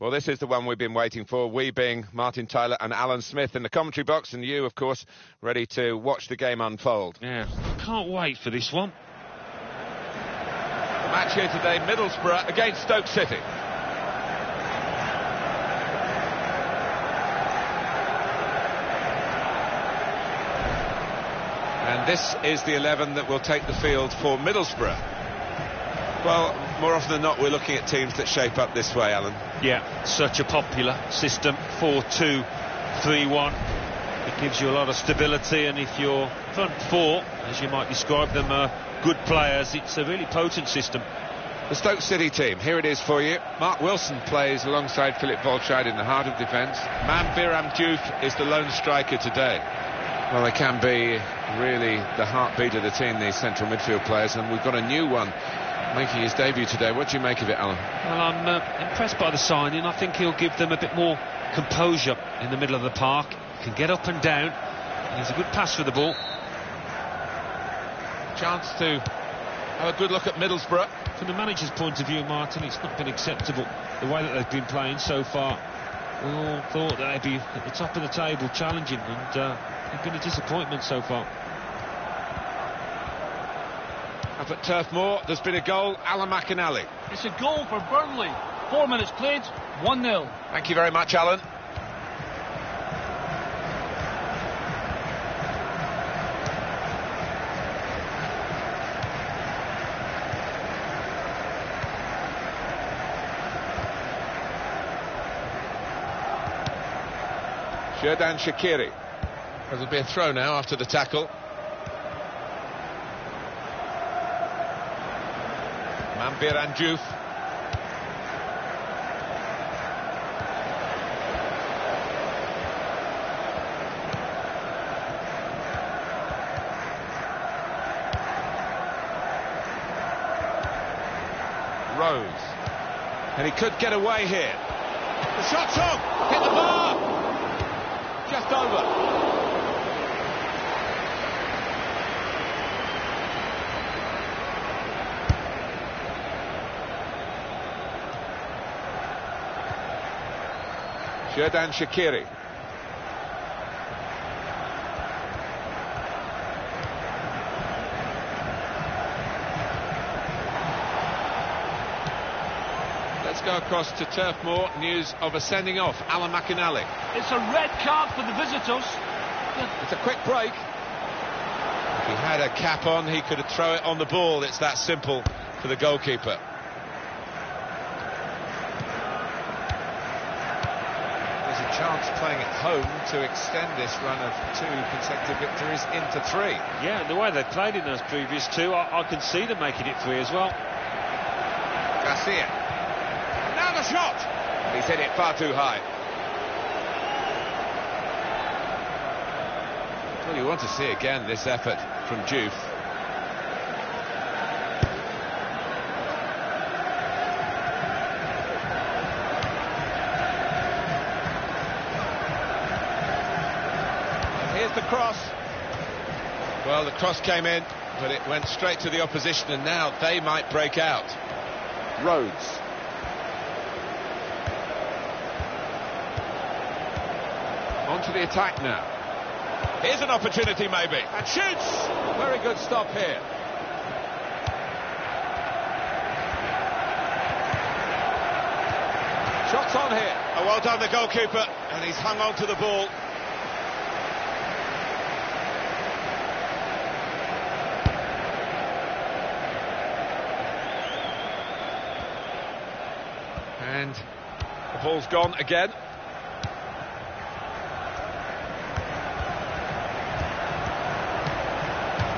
Well, this is the one we've been waiting for, we being Martin Tyler and Alan Smith in the commentary box, and you, of course, ready to watch the game unfold. Yeah, can't wait for this one. The match here today, Middlesbrough against Stoke City. And this is the 11 that will take the field for Middlesbrough. Well, more often than not, we're looking at teams that shape up this way, Alan. Yeah, such a popular system, 4-2-3-1. It gives you a lot of stability, and if your front four, as you might describe them, are good players, it's a really potent system. The Stoke City team, here it is for you. Mark Wilson plays alongside Philip Volchide in the heart of defence. Biram Diouf is the lone striker today. Well, they can be really the heartbeat of the team, these central midfield players, and we've got a new one making his debut today. What do you make of it, Alan? Well, I'm impressed by the signing. I think he'll give them a bit more composure in the middle of the park. He can get up and down. He's a good pass for the ball. Chance to have a good look at Middlesbrough. From the manager's point of view, Martin, it's not been acceptable the way that they've been playing so far. We all thought that they'd be at the top of the table challenging, and they've been a disappointment so far. Up at Turf Moor, there's been a goal. Alan McInally. It's a goal for Burnley. 4 minutes played, 1-0. Thank you very much, Alan. Xherdan Shaqiri. There'll be a throw now after the tackle. Biram Diouf. Rose. And he could get away here. The shot's on! Hit the bar! Just over. Xherdan Shaqiri. Let's go across to Turf Moor. News of a sending off. Alan McInally. It's a red card for the visitors. It's a quick break. If he had a cap on, he could throw it on the ball. It's that simple for the goalkeeper. Chance playing at home to extend this run of 2 consecutive victories into 3. Yeah, and the way they played in those previous 2, I can see them making it 3 as well. Garcia. Now the shot! He's hit it far too high. Well, you want to see again this effort from Diouf. The cross. Well, the cross came in, but it went straight to the opposition, and now they might break out. Rhodes. On to the attack now. Here's an opportunity maybe, and shoots! Very good stop here. Shots on here. Oh, well done the goalkeeper, and he's hung on to the ball. And the ball's gone again. He's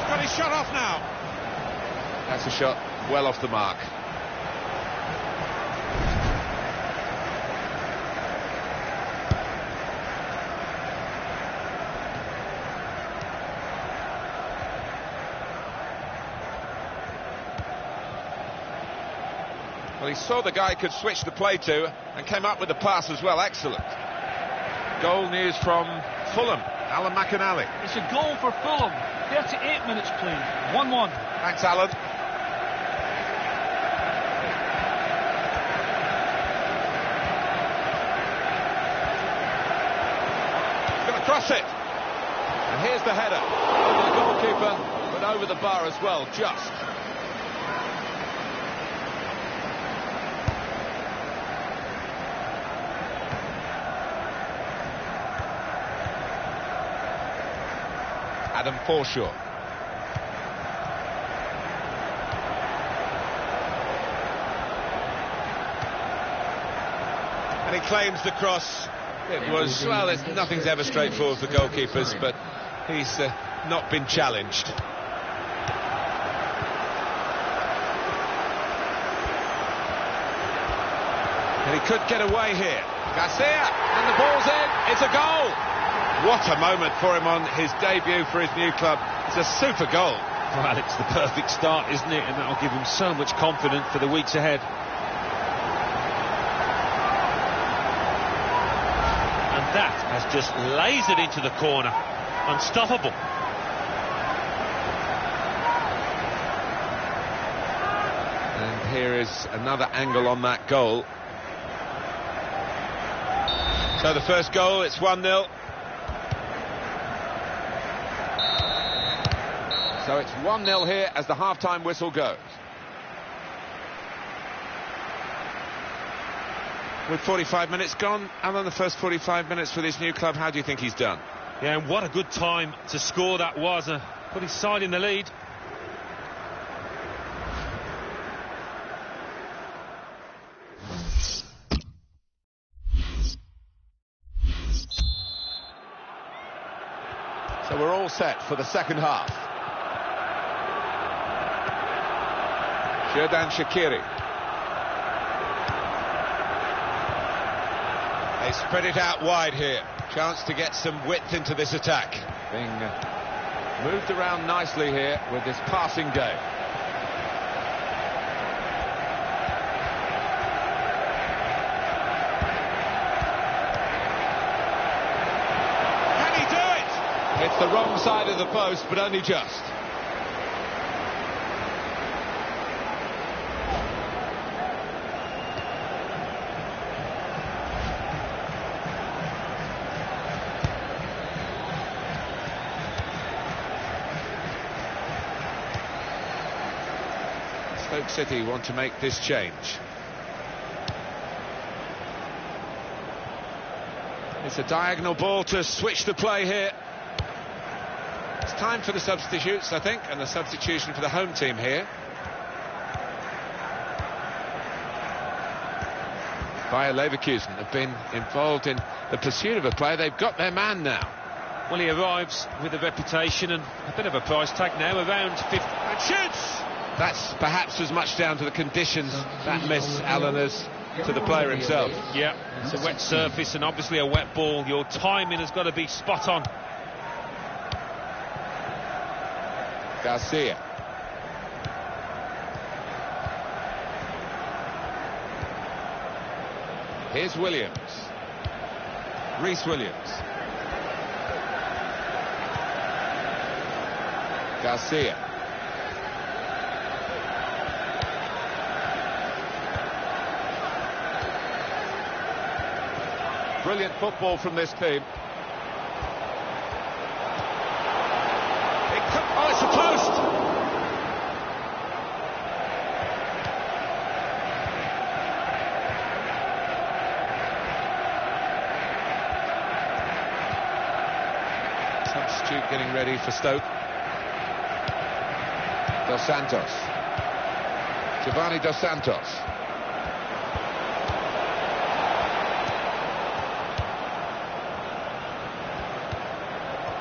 got his shot off now. That's a shot well off the mark. Well, he saw the guy could switch the play to and came up with the pass as well. Excellent. Goal news from Fulham. Alan McInally. It's a goal for Fulham. 38 minutes played. 1-1. Thanks, Alan. Cross it! And here's the header. Over the goalkeeper, but over the bar as well, just. Adam Forshaw. And he claims the cross. It was, well, nothing's ever straightforward for goalkeepers, but he's not been challenged. And he could get away here. Garcia, and the ball's in. It's a goal. What a moment for him on his debut for his new club. It's a super goal. Well, it's the perfect start, isn't it? And that'll give him so much confidence for the weeks ahead. And that has just lasered into the corner. Unstoppable. And here is another angle on that goal. So the first goal, it's 1-0. So it's 1-0 here as the half-time whistle goes. With 45 minutes gone, Alan, the first 45 minutes with his new club, how do you think he's done? Yeah, and what a good time to score that was. Put his side in the lead. So we're all set for the second half. Xherdan Shaqiri. They spread it out wide here. Chance to get some width into this attack. Being moved around nicely here with this passing game. Can he do it? It's the wrong side of the post, but only just. Stoke City want to make this change. It's a diagonal ball to switch the play here. It's time for the substitutes, I think, and the substitution for the home team here. Bayer Leverkusen have been involved in the pursuit of a player. They've got their man now. Well, he arrives with a reputation and a bit of a price tag now, around 50. And shoots! That's perhaps as much down to the conditions, that miss, Alan, as to the player himself. Yeah, it's a wet surface and obviously a wet ball. Your timing has got to be spot on. Garcia. Here's Williams. Reece Williams. Garcia. Brilliant football from this team. Oh, it's a post! Substitute getting ready for Stoke. Dos Santos. Giovanni Dos Santos.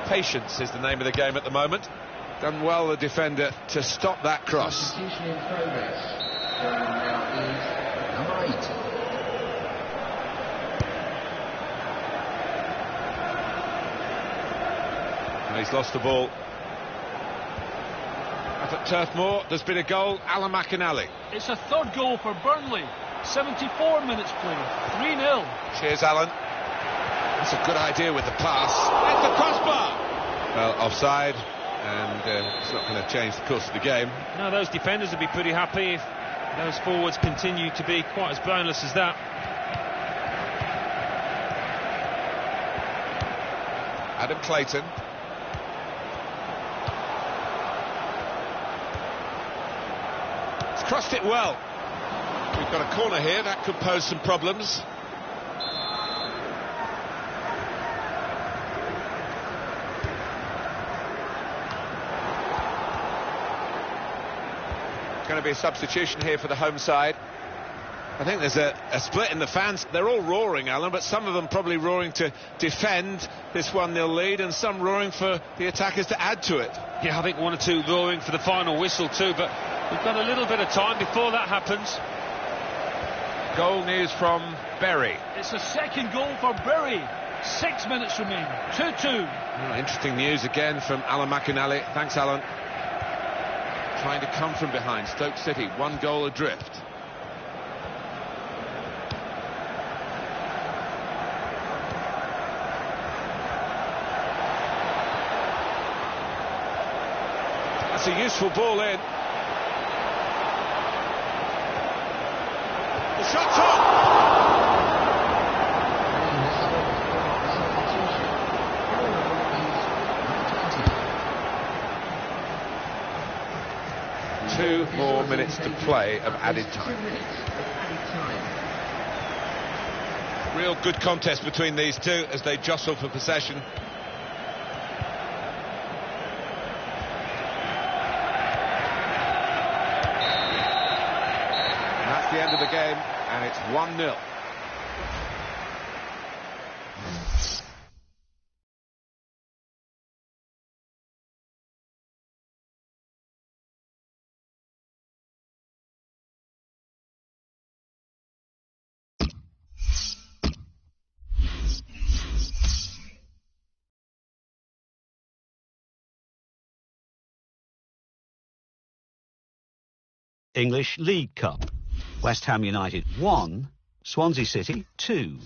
Patience is the name of the game at the moment. Done well, the defender, to stop that cross. Substitution in progress. Now is number 8. And he's lost the ball. Up at Turf Moor, there's been a goal. Alan McInally. It's a third goal for Burnley. 74 minutes played. 3-0. Cheers, Alan. That's a good idea with the pass. That's the crossbar. Well, offside, and it's not going to change the course of the game. No, those defenders would be pretty happy if those forwards continue to be quite as brownless as that. Adam Clayton. He's crossed it well. We've got a corner here, that could pose some problems. Going to be a substitution here for the home side. I think there's a split in the fans. They're all roaring, Alan, but some of them probably roaring to defend this 1-0 lead, and some roaring for the attackers to add to it. Yeah, I think one or two roaring for the final whistle too, but we've got a little bit of time before that happens. Goal news from Berry. It's a second goal for Berry. 6 minutes remain. 2-2. Oh, interesting news again from Alan McInally. Thanks, Alan. Trying to come from behind. Stoke City, 1 goal adrift. That's a useful ball in. The shot's on! Two more minutes to play of added time. Real good contest between these two as they jostle for possession. And that's the end of the game, and it's 1-0. English League Cup. West Ham United 1, Swansea City 2.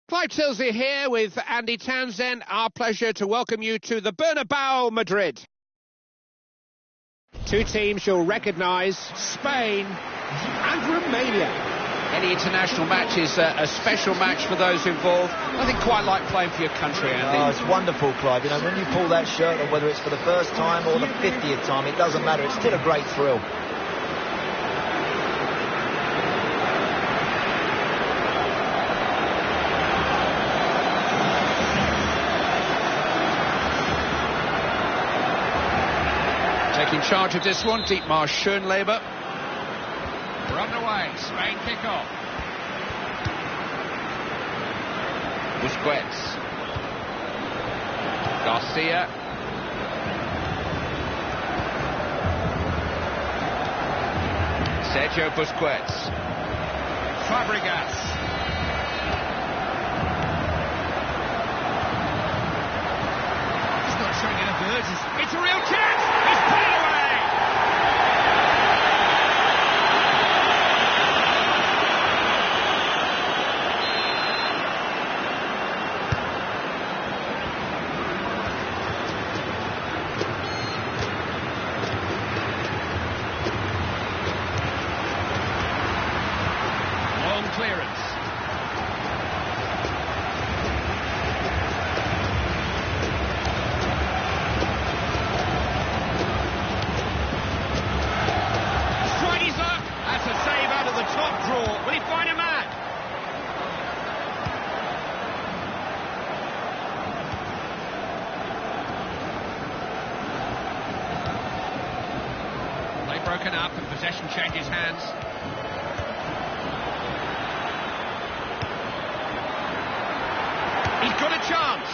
Clive Tilsley here with Andy Townsend. Our pleasure to welcome you to the Bernabeu, Madrid. Two teams you'll recognise, Spain and Romania. Any international match is a special match for those involved. Nothing quite like playing for your country, Andy. Oh, it's wonderful, Clive. You know, when you pull that shirt on, whether it's for the first time or the 50th time, it doesn't matter. It's still a great thrill. Taking charge of this one, Dietmar Schönleber. We're underway, Spain kick off. Busquets. Garcia. Sergio Busquets. Fabregas. He's not showing enough urgency. It's a real chance! He's put it away! Long clearance. Will he find a man? Play broken up and possession changes hands. He's got a chance.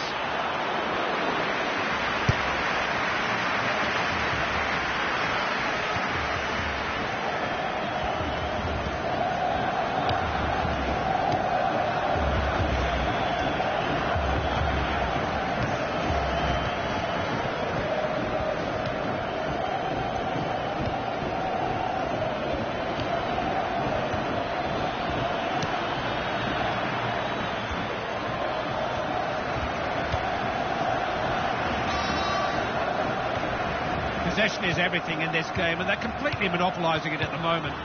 Possession is everything in this game, and they're completely monopolising it at the moment.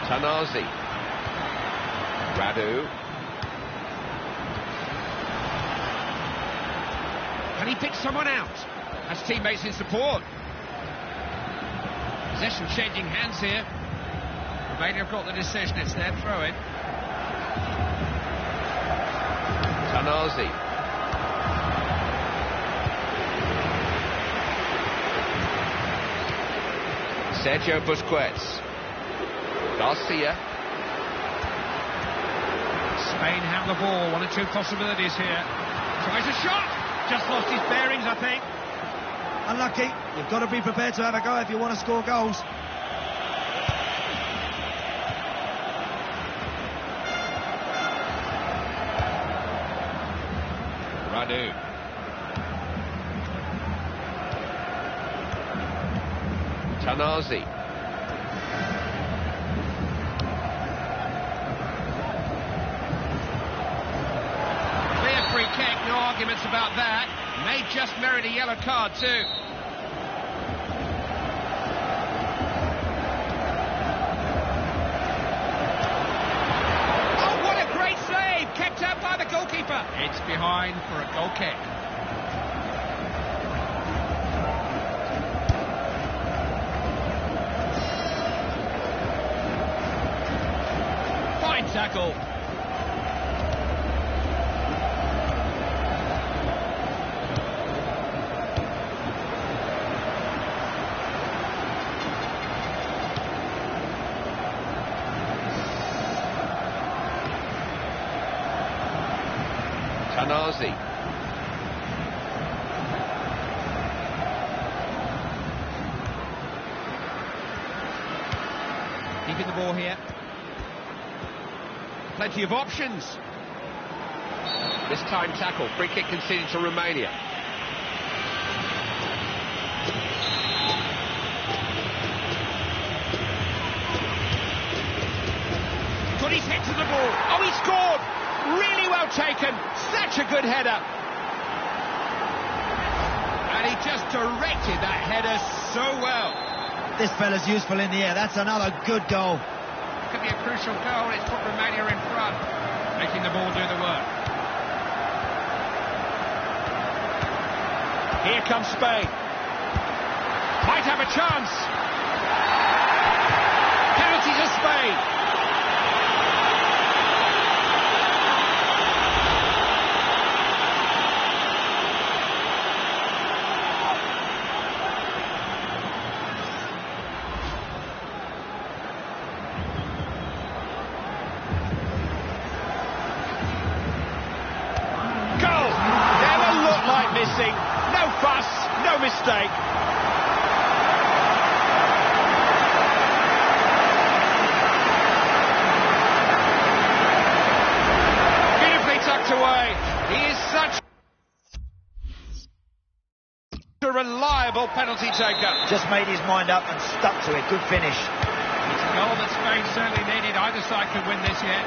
Tanazi. Radu. Can he pick someone out? Has teammates in support. Possession changing hands here. Romania have got the decision, it's their throw-in. Tanazi. Sergio Busquets. Garcia. Spain have the ball, one or two possibilities here. Tries a shot! Just lost his bearings, I think. Unlucky. You've got to be prepared to have a go if you want to score goals. Radu. Tanazi. Clear free kick, no arguments about that. May just merit a yellow card too. Oh, what a great save! Kept out by the goalkeeper. It's behind for a goal kick. Fine tackle. Tanazi. Keeping the ball here. Plenty of options. This time tackle. Free kick conceded to Romania. Got his head to the ball. Oh, he scored! Really well taken. Such a good header. And he just directed that header so well. This fella's useful in the air. That's another good goal. Could be a crucial goal. It's put Romania in front. Making the ball do the work. Here comes Spain. Might have a chance. Penalty to Spain. Missing. No fuss, no mistake. Beautifully tucked away. He is such a reliable penalty taker. Just made his mind up and stuck to it. Good finish. It's a goal that Spain certainly needed. Either side could win this yet.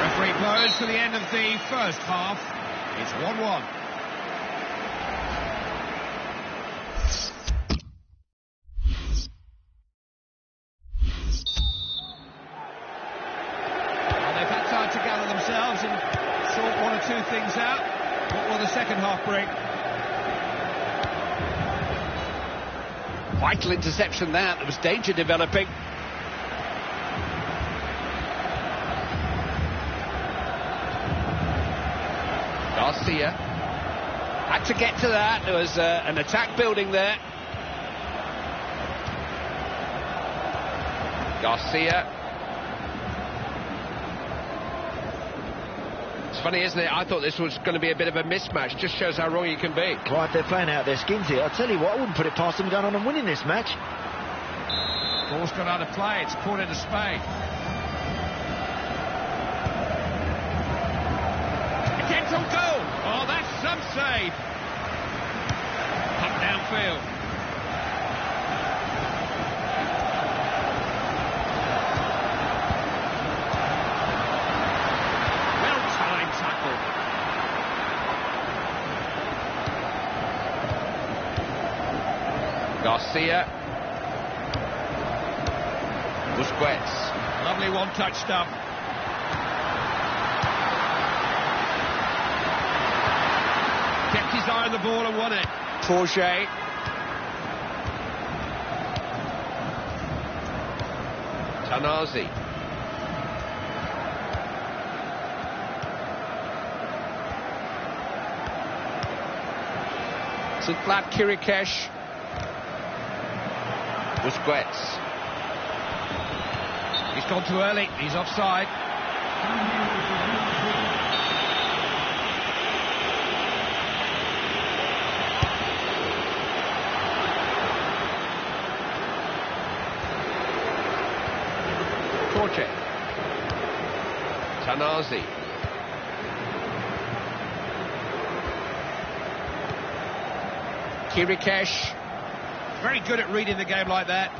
Referee blows to the end of the first half. It's 1-1. Well, they've had time to gather themselves and sort one or two things out. What will the second half bring? Vital interception there. There was danger developing. Garcia had to get to that. There was an attack building there. Garcia. It's funny, isn't it? I thought this was going to be a bit of a mismatch. Just shows how wrong you can be. Right, they're playing out their skins here. I'll tell you what, I wouldn't put it past them going on and winning this match. Ball's gone out of play. It's caught into Spain. Dental goal. Oh, that's some save. Up downfield. Well-timed tackle. Garcia. Busquets. Lovely one-touch stuff. Kept his eye on the ball and won it. Forget. Tanazi. Sit flat, Kirikesh. Busquets. He's gone too early. He's offside. Torche. Tanazi. Kirikesh. Very good at reading the game like that.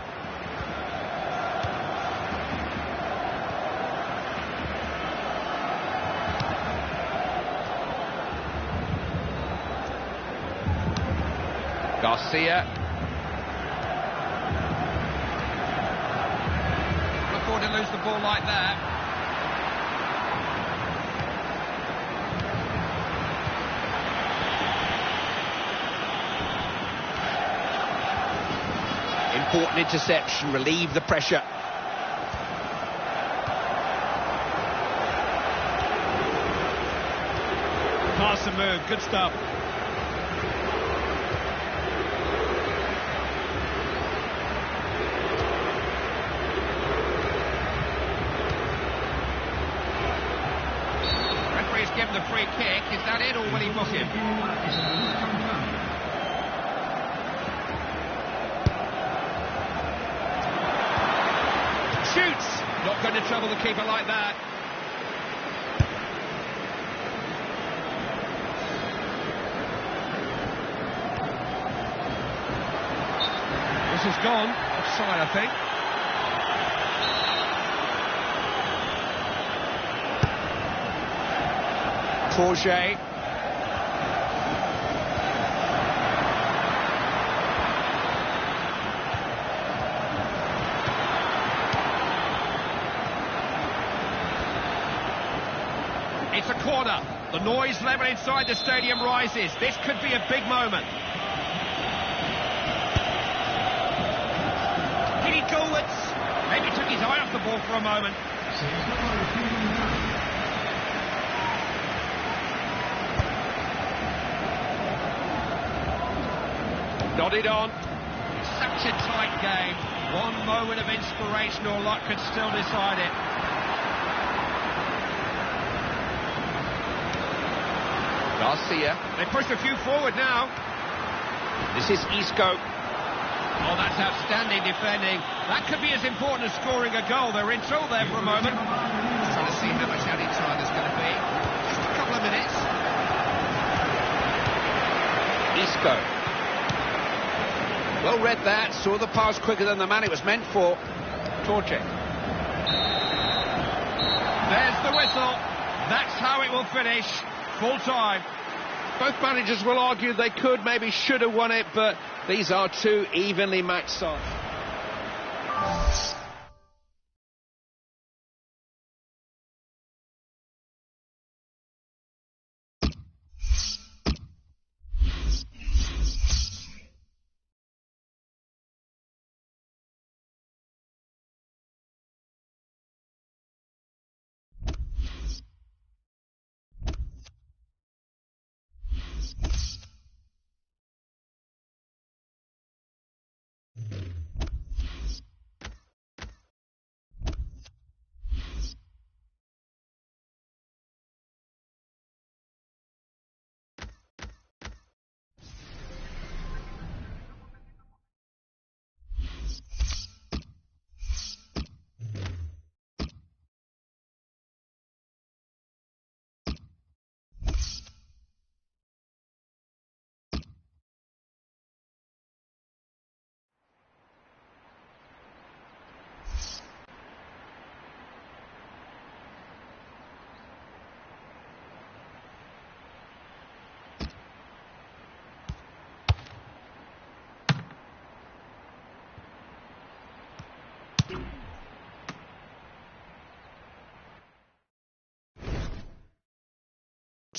Garcia. Can't afford to lose the ball like that. Important interception, relieve the pressure. Pass and move, good stuff. Referee's given the free kick. Is that it, or will he book him? Shoots! Not going to trouble the keeper like that. This is gone. Offside, I think. Forget. It's a corner. The noise level inside the stadium rises. This could be a big moment. Hit it goalwards. Maybe took his eye off the ball for a moment. Nodded on. Such a tight game. One moment of inspiration or luck could still decide it. Garcia. They push a few forward now. This is Isco. Oh, that's outstanding defending. That could be as important as scoring a goal. They're in trouble there for a moment. Trying to see how much added time there's going to be. Just a couple of minutes. Isco. Well read that. Saw the pass quicker than the man it was meant for. Torche. There's the whistle. That's how it will finish. Full time. Both managers will argue they could, maybe should have won it, but these are two evenly matched sides.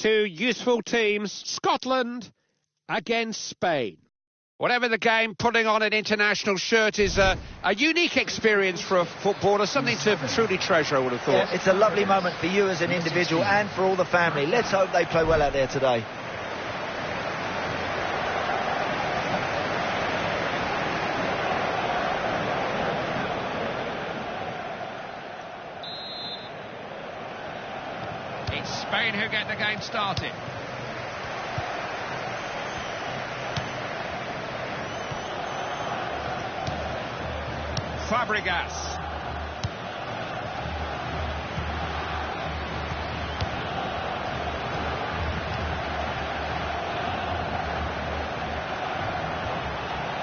two youthful teams, Scotland against Spain. Whatever the game, putting on an international shirt is a unique experience for a footballer, something to truly treasure, I would have thought. Yeah, it's a lovely moment for you as an individual and for all the family. Let's hope they play well out there today. It's Spain who get the game started. Fabregas.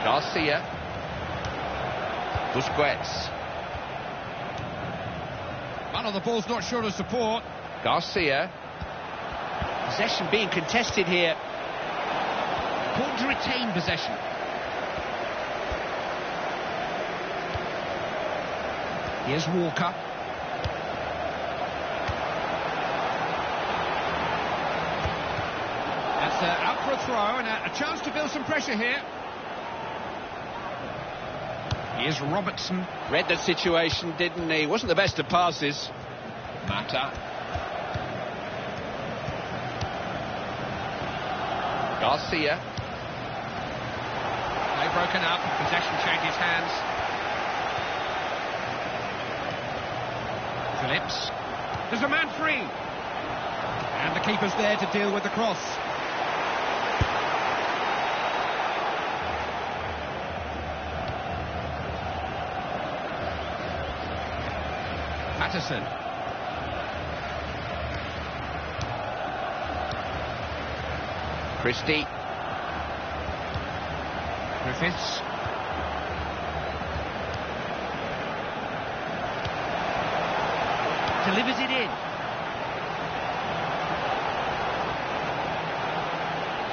Garcia. Busquets. Man on the ball's not sure of support. Garcia. Possession being contested here. Important to retain possession. Here's Walker. That's out for a throw and a chance to build some pressure here. Here's Robertson. Read the situation, didn't he? Wasn't the best of passes. Mata. Garcia. They've broken up. Possession changes hands. Phillips. There's a man free. And the keeper's there to deal with the cross. Patterson. Christie. Griffiths. Delivers it in.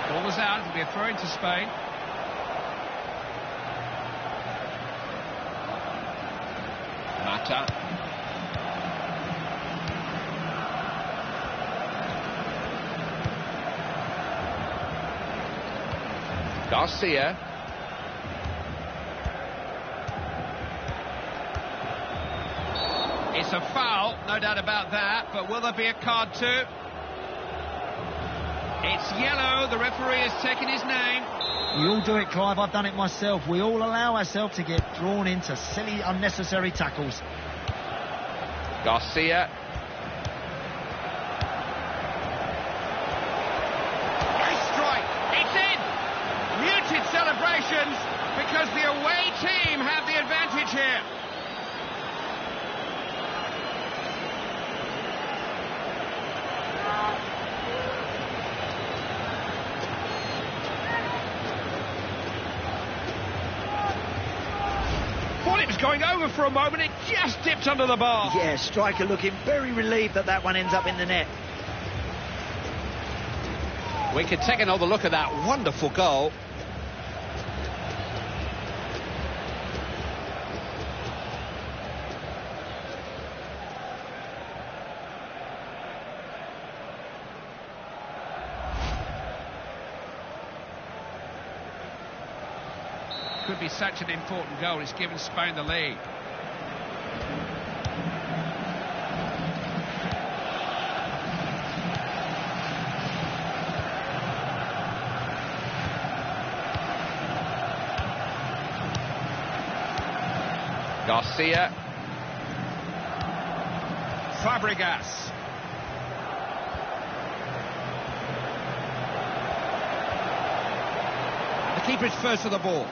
Ball was out. It'll be a throw into Spain. Mata. Garcia. It's a foul, no doubt about that, but will there be a card too? It's yellow, the referee has taken his name. We all do it, Clive, I've done it myself. We all allow ourselves to get drawn into silly, unnecessary tackles. Garcia. Nice strike, it's in! Muted celebrations because the away team have the advantage here. Thought it was going over for a moment, it just dipped under the bar. Yeah, striker looking very relieved that that one ends up in the net. We can take another look at that wonderful goal. Could be such an important goal, it's given Spain the lead. Garcia. Fabregas. The keeper's first to the ball.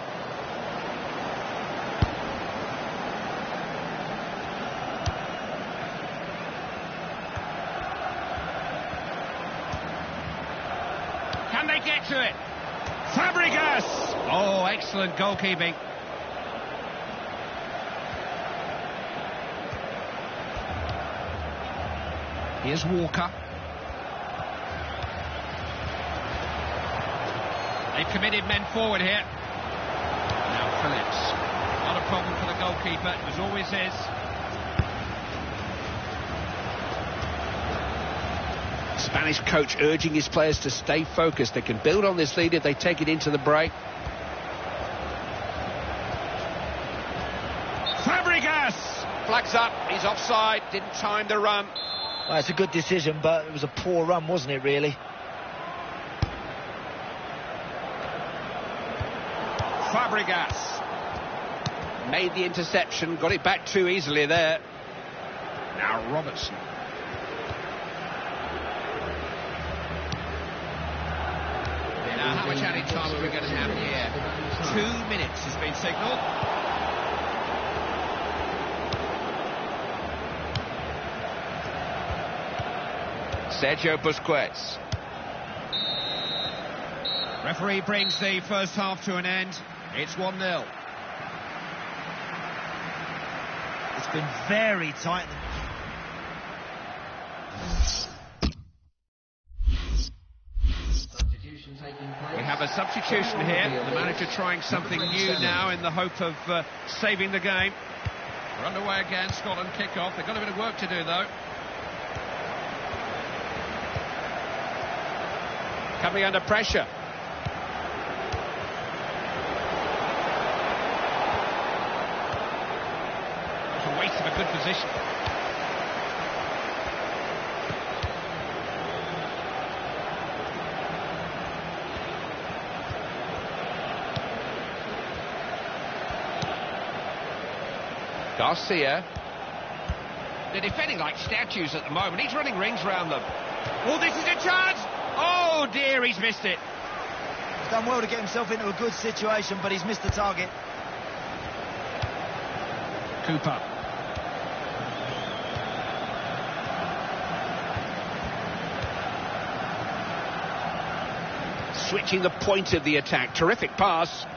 Can they get to it? Fabregas! Oh, excellent goalkeeping. Here's Walker. They've committed men forward here. Now Phillips. Not a problem for the goalkeeper, it was always his. Spanish coach urging his players to stay focused. They can build on this lead if they take it into the break. Fabregas! Flags up, he's offside, didn't time the run. Well, it's a good decision, but it was a poor run, wasn't it, really? Fabregas made the interception, got it back too easily there. Now Robertson. Now, how much added time are we going to have here? 2 minutes has been signalled. Sergio Busquets. Referee brings the first half to an end. It's 1-0. It's been very tight. We have a substitution here. The manager trying something new now in the hope of saving the game. We're underway again. Scotland kick-off. They've got a bit of work to do, though. Coming under pressure. It's a waste of a good position. Garcia. They're defending like statues at the moment. He's running rings round them. Oh, this is a chance! Oh dear, he's missed it. He's done well to get himself into a good situation, but he's missed the target. Cooper. Switching the point of the attack. Terrific pass.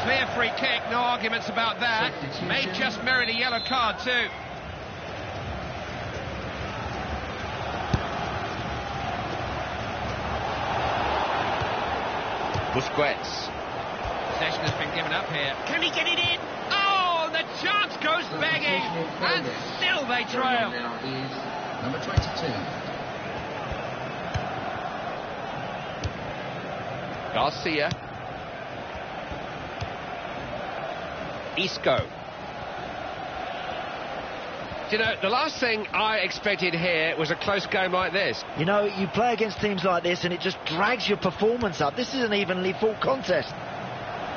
Clear free kick, no arguments about that. May just merit a yellow card too. Busquets. Possession has been given up here. Can he get it in? Oh, the chance goes begging, and still they trail. Now is number 22. Garcia. Isco. You know, the last thing I expected here was a close game like this. You know, you play against teams like this and it just drags your performance up. This is an evenly fought contest.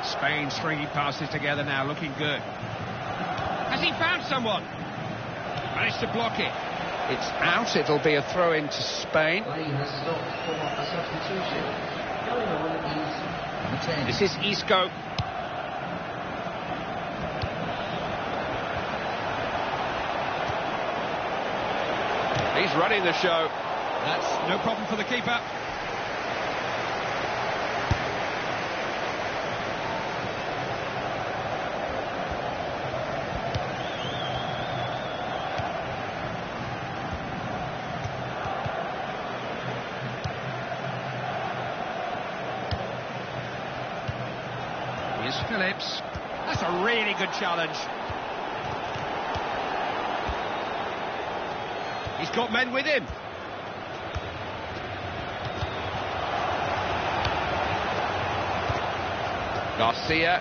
Spain stringing passes together now, looking good. Has he found someone? Managed to block it. It's out, it'll be a throw in to Spain. Play has stopped for a substitution. Going on is number 10. This is Isco. He's running the show. That's no problem for the keeper. Here's Phillips. That's a really good challenge. He's got men with him. Garcia.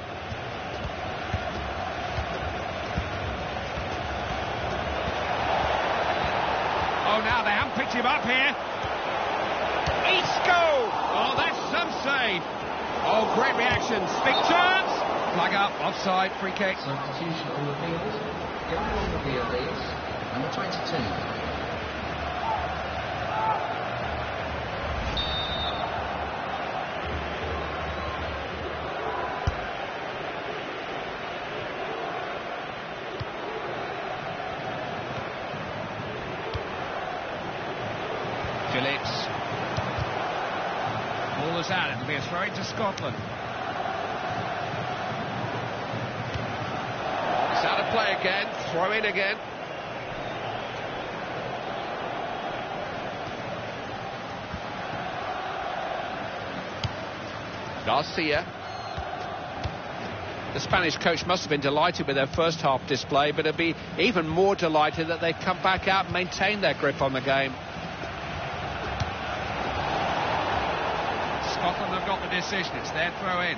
Oh, now they haven't picked him up here. Isco! Oh, that's some save. Oh, great reactions. Big chance. Flag up, offside, free kick. Substitution on the field. Going on the field is number 22. Phillips. Ball is out. It'll be a throw into Scotland. It's out of play again. Throw in again. Garcia. The Spanish coach must have been delighted with their first half display, but it'll be even more delighted that they've come back out and maintained their grip on the game. Scotland have got the decision. It's their throw in.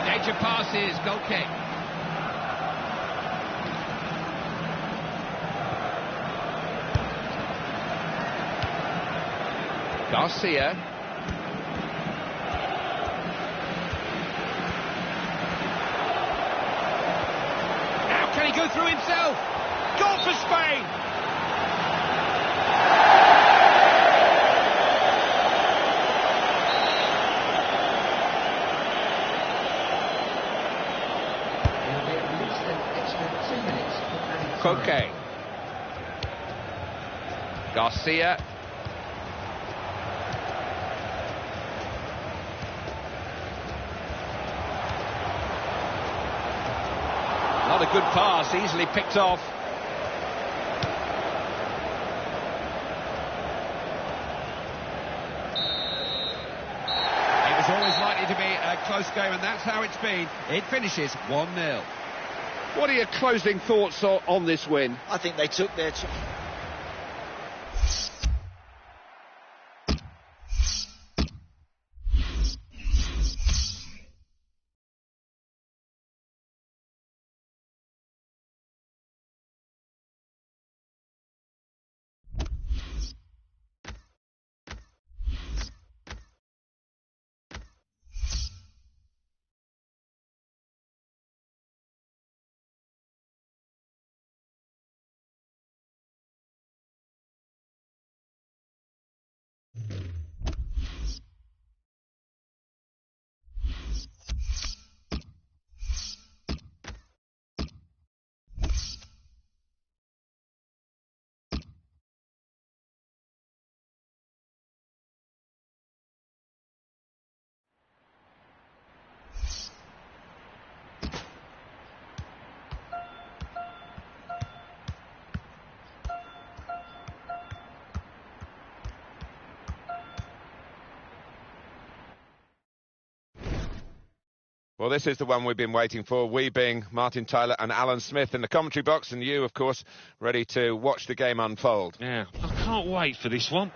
Danger passes, goal kick. Garcia. Now can he go through himself? Goal for Spain! There will be at least an extra 2 minutes of added time. Koke. Garcia. Not a good pass, easily picked off. It was always likely to be a close game, and that's how it's been. It finishes 1-0. What are your closing thoughts on this win? I think they took their... Well, this is the one we've been waiting for, we being Martin Tyler and Alan Smith in the commentary box, and you, of course, ready to watch the game unfold. Yeah, I can't wait for this one.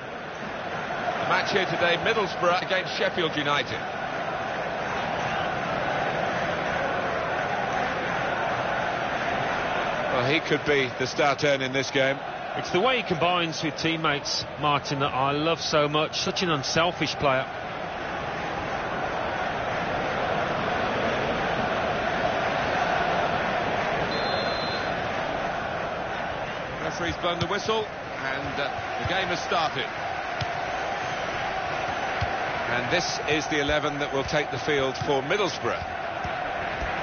The match here today, Middlesbrough against Sheffield United. Well, he could be the star turn in this game. It's the way he combines with teammates, Martin, that I love so much. Such an unselfish player. Referee's blown the whistle, and the game has started. And this is the 11 that will take the field for Middlesbrough.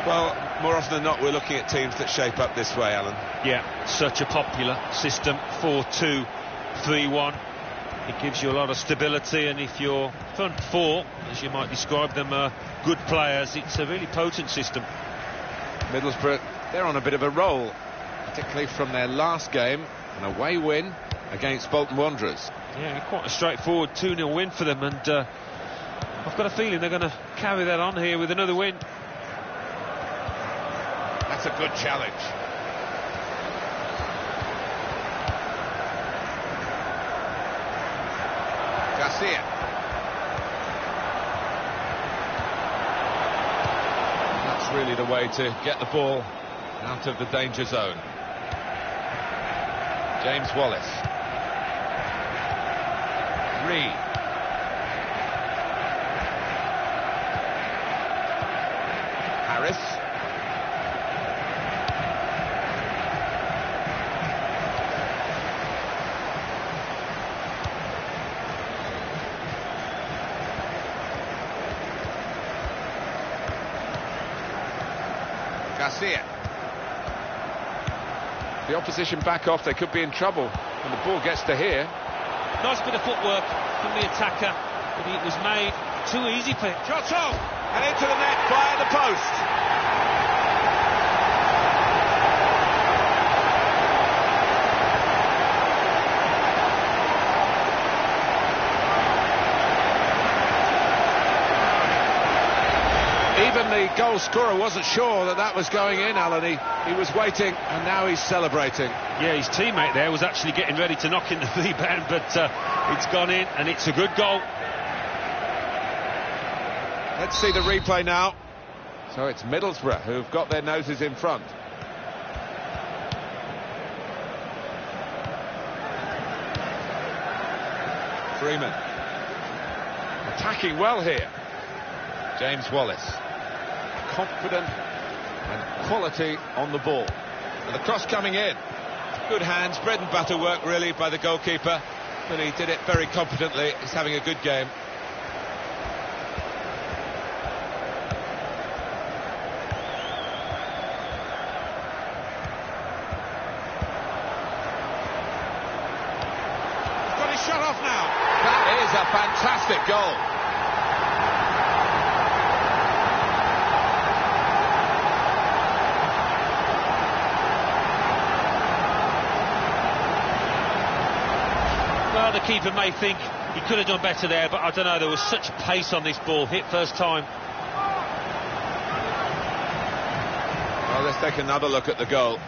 Well, more often than not, we're looking at teams that shape up this way, Alan. Yeah, such a popular system, 4-2-3-1. It gives you a lot of stability, and if your front four, as you might describe them, are good players, it's a really potent system. Middlesbrough, they're on a bit of a roll, particularly from their last game, an away win against Bolton Wanderers. Yeah, quite a straightforward 2-0 win for them, and I've got a feeling they're going to carry that on here with another win. That's a good challenge. Garcia. That's really the way to get the ball out of the danger zone. James Wallace. Reed. Harris. Garcia. The opposition back off, they could be in trouble when the ball gets to here. Nice bit of footwork from the attacker, but it was made too easy for him. Shot off and into the net via the post. Even the goal scorer wasn't sure that was going in, Alan. He was waiting, and now he's celebrating. Yeah, his teammate there was actually getting ready to knock in the rebound, but it's gone in, and it's a good goal. Let's see the replay now. So it's Middlesbrough who've got their noses in front. Freeman. Attacking well here. James Wallace. Confident and quality on the ball. And the cross coming in. Good hands, bread and butter work really by the goalkeeper. But he did it very competently. He's having a good game. He's got his shot off now. That is a fantastic goal. Well, the keeper may think he could have done better there, but I don't know, there was such pace on this ball, hit first time. Well, let's take another look at the goal.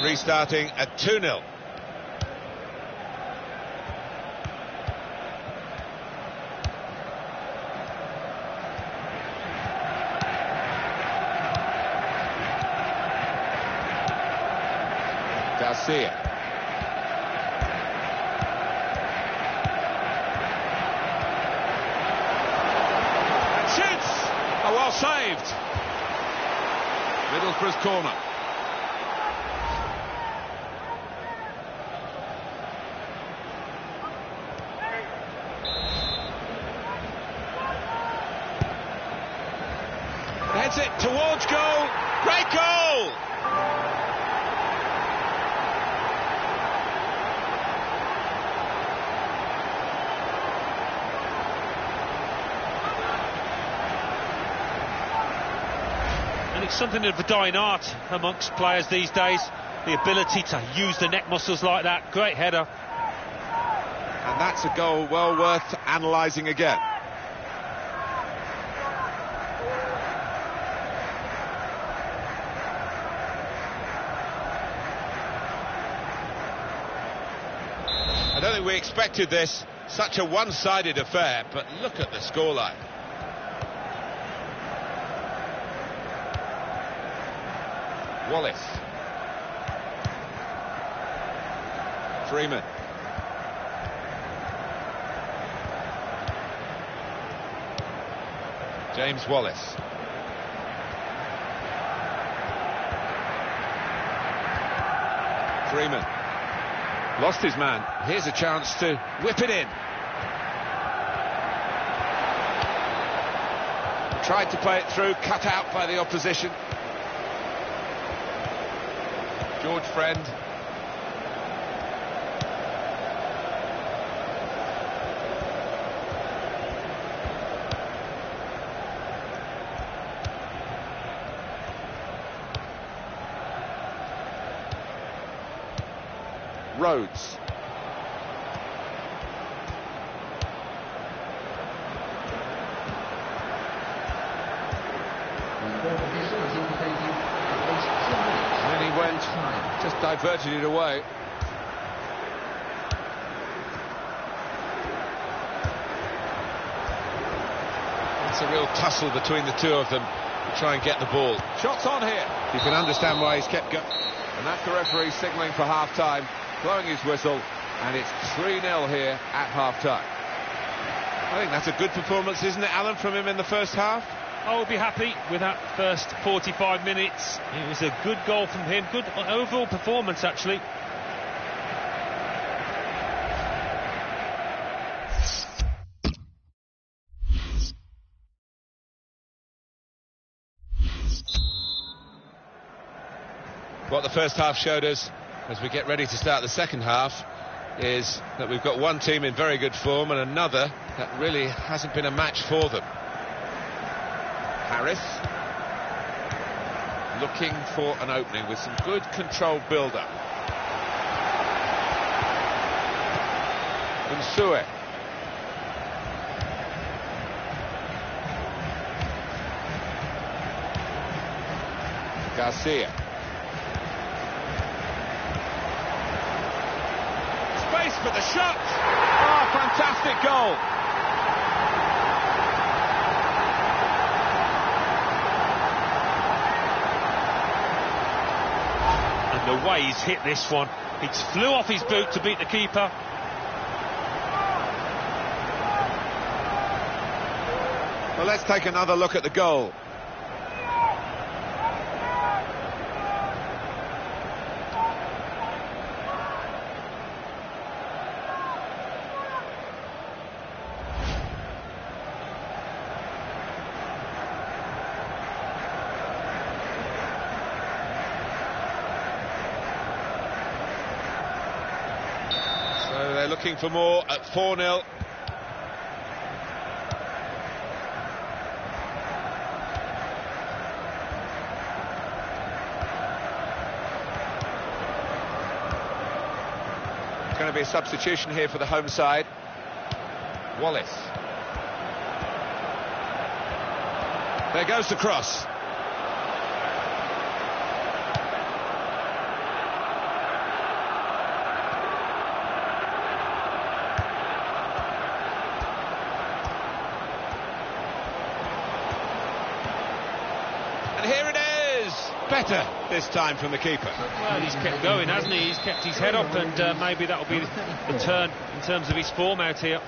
Restarting at 2-0. Garcia. And shoots! Oh, well saved. Middlesbrough's corner. Heads it towards goal. Great goal! It's something of a dying art amongst players these days, the ability to use the neck muscles like that. Great header. And that's a goal well worth analysing again. I don't think we expected this, such a one-sided affair, but look at the scoreline. Wallace. Freeman. James Wallace. Freeman. Lost his man. Here's a chance to whip it in. Tried to play it through, cut out by the opposition. George Friend. Rhodes. And he went, just diverted it away. It's a real tussle between the two of them to try and get the ball. Shots on here. You can understand why he's kept going. And that's the referee signalling for half-time, blowing his whistle, and it's 3-0 here at half-time. I think that's a good performance, isn't it, Alan, from him in the first half? I will be happy with that first 45 minutes. It was a good goal from him, good overall performance actually. What the first half showed us, as we get ready to start the second half, is that we've got one team in very good form and another that really hasn't been a match for them. Harris. looking for an opening with some good controlled build-up. Unsue. Garcia. Space for the shot. Oh, fantastic goal. And the way he's hit this one, it flew off his boot to beat the keeper. Well, let's take another look at the goal. So they're looking for more at 4-0. Going to be a substitution here for the home side. Wallace. There goes the cross. And here it is. Better this time from the keeper. Well, he's kept going, hasn't he? He's kept his head up, and maybe that'll be the turn in terms of his form out here.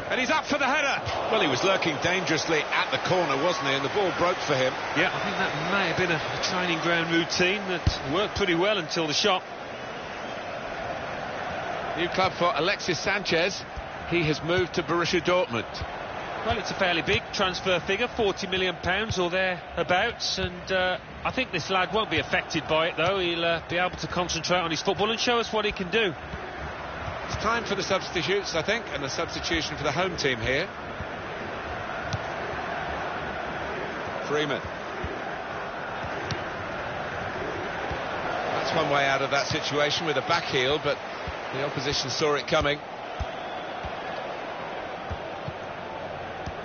And he's up for the header. Well, he was lurking dangerously at the corner, wasn't he? And the ball broke for him. Yeah, I think that may have been a training ground routine that worked pretty well until the shot. New club for Alexis Sanchez. He has moved to Borussia Dortmund. Well, it's a fairly big transfer figure, £40 million or thereabouts, and I think this lad won't be affected by it, though. He'll be able to concentrate on his football and show us what he can do. It's time for the substitutes, I think, and the substitution for the home team here. Freeman. That's one way out of that situation with a back heel, but the opposition saw it coming.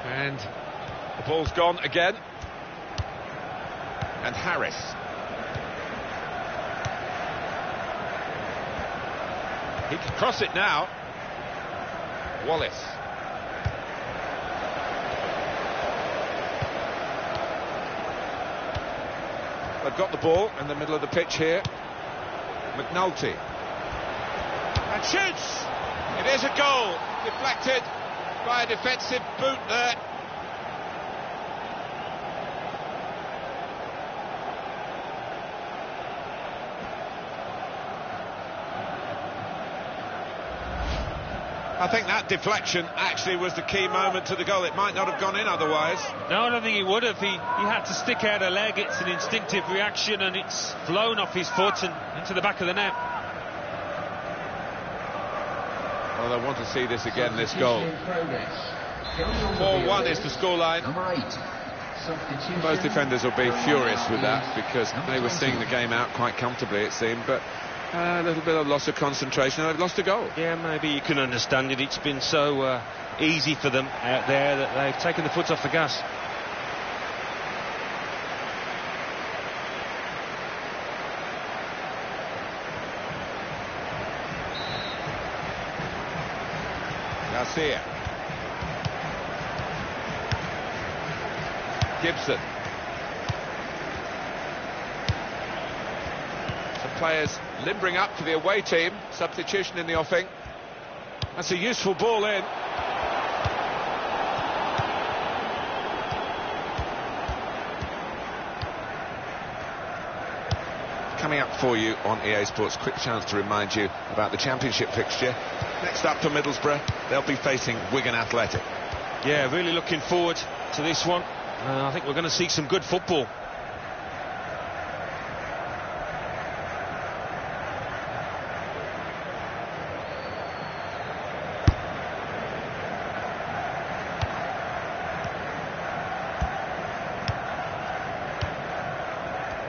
And the ball's gone again. And Harris. He can cross it now. Wallace. They've got the ball in the middle of the pitch here. McNulty. And shoots! It is a goal. Deflected by a defensive boot there. I think that deflection actually was the key moment to the goal. It might not have gone in otherwise. No, I don't think he would have. He had to stick out a leg. It's an instinctive reaction, and it's flown off his foot and into the back of the net. Well, I want to see this again, this goal. 4-1 is the scoreline. Most defenders will be furious with that because they were seeing the game out quite comfortably, it seemed, but a little bit of loss of concentration, and they've lost a goal. Yeah, maybe you can understand it. It's been so easy for them out there that they've taken the foot off the gas. Garcia. Gibson. Some players limbering up for the away team. Substitution in the offing. That's a useful ball in. Coming up for you on EA Sports, quick chance to remind you about the Championship fixture. Next up for Middlesbrough, they'll be facing Wigan Athletic. Yeah, really looking forward to this one. I think we're going to see some good football.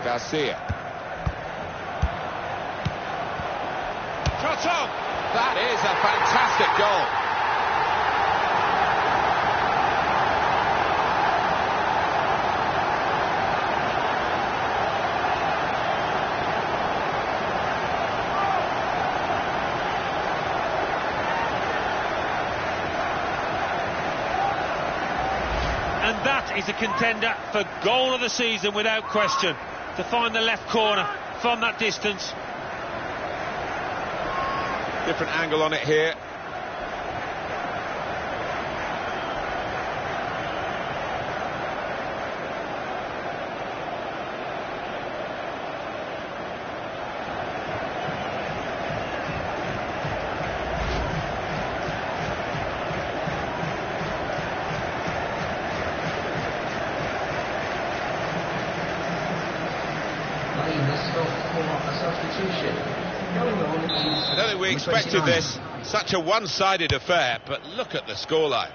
Garcia. Shot on! That is a fantastic goal. And that is a contender for goal of the season without question. To find the left corner from that distance. Different angle on it here. I don't think we expected this, such a one-sided affair, but look at the scoreline.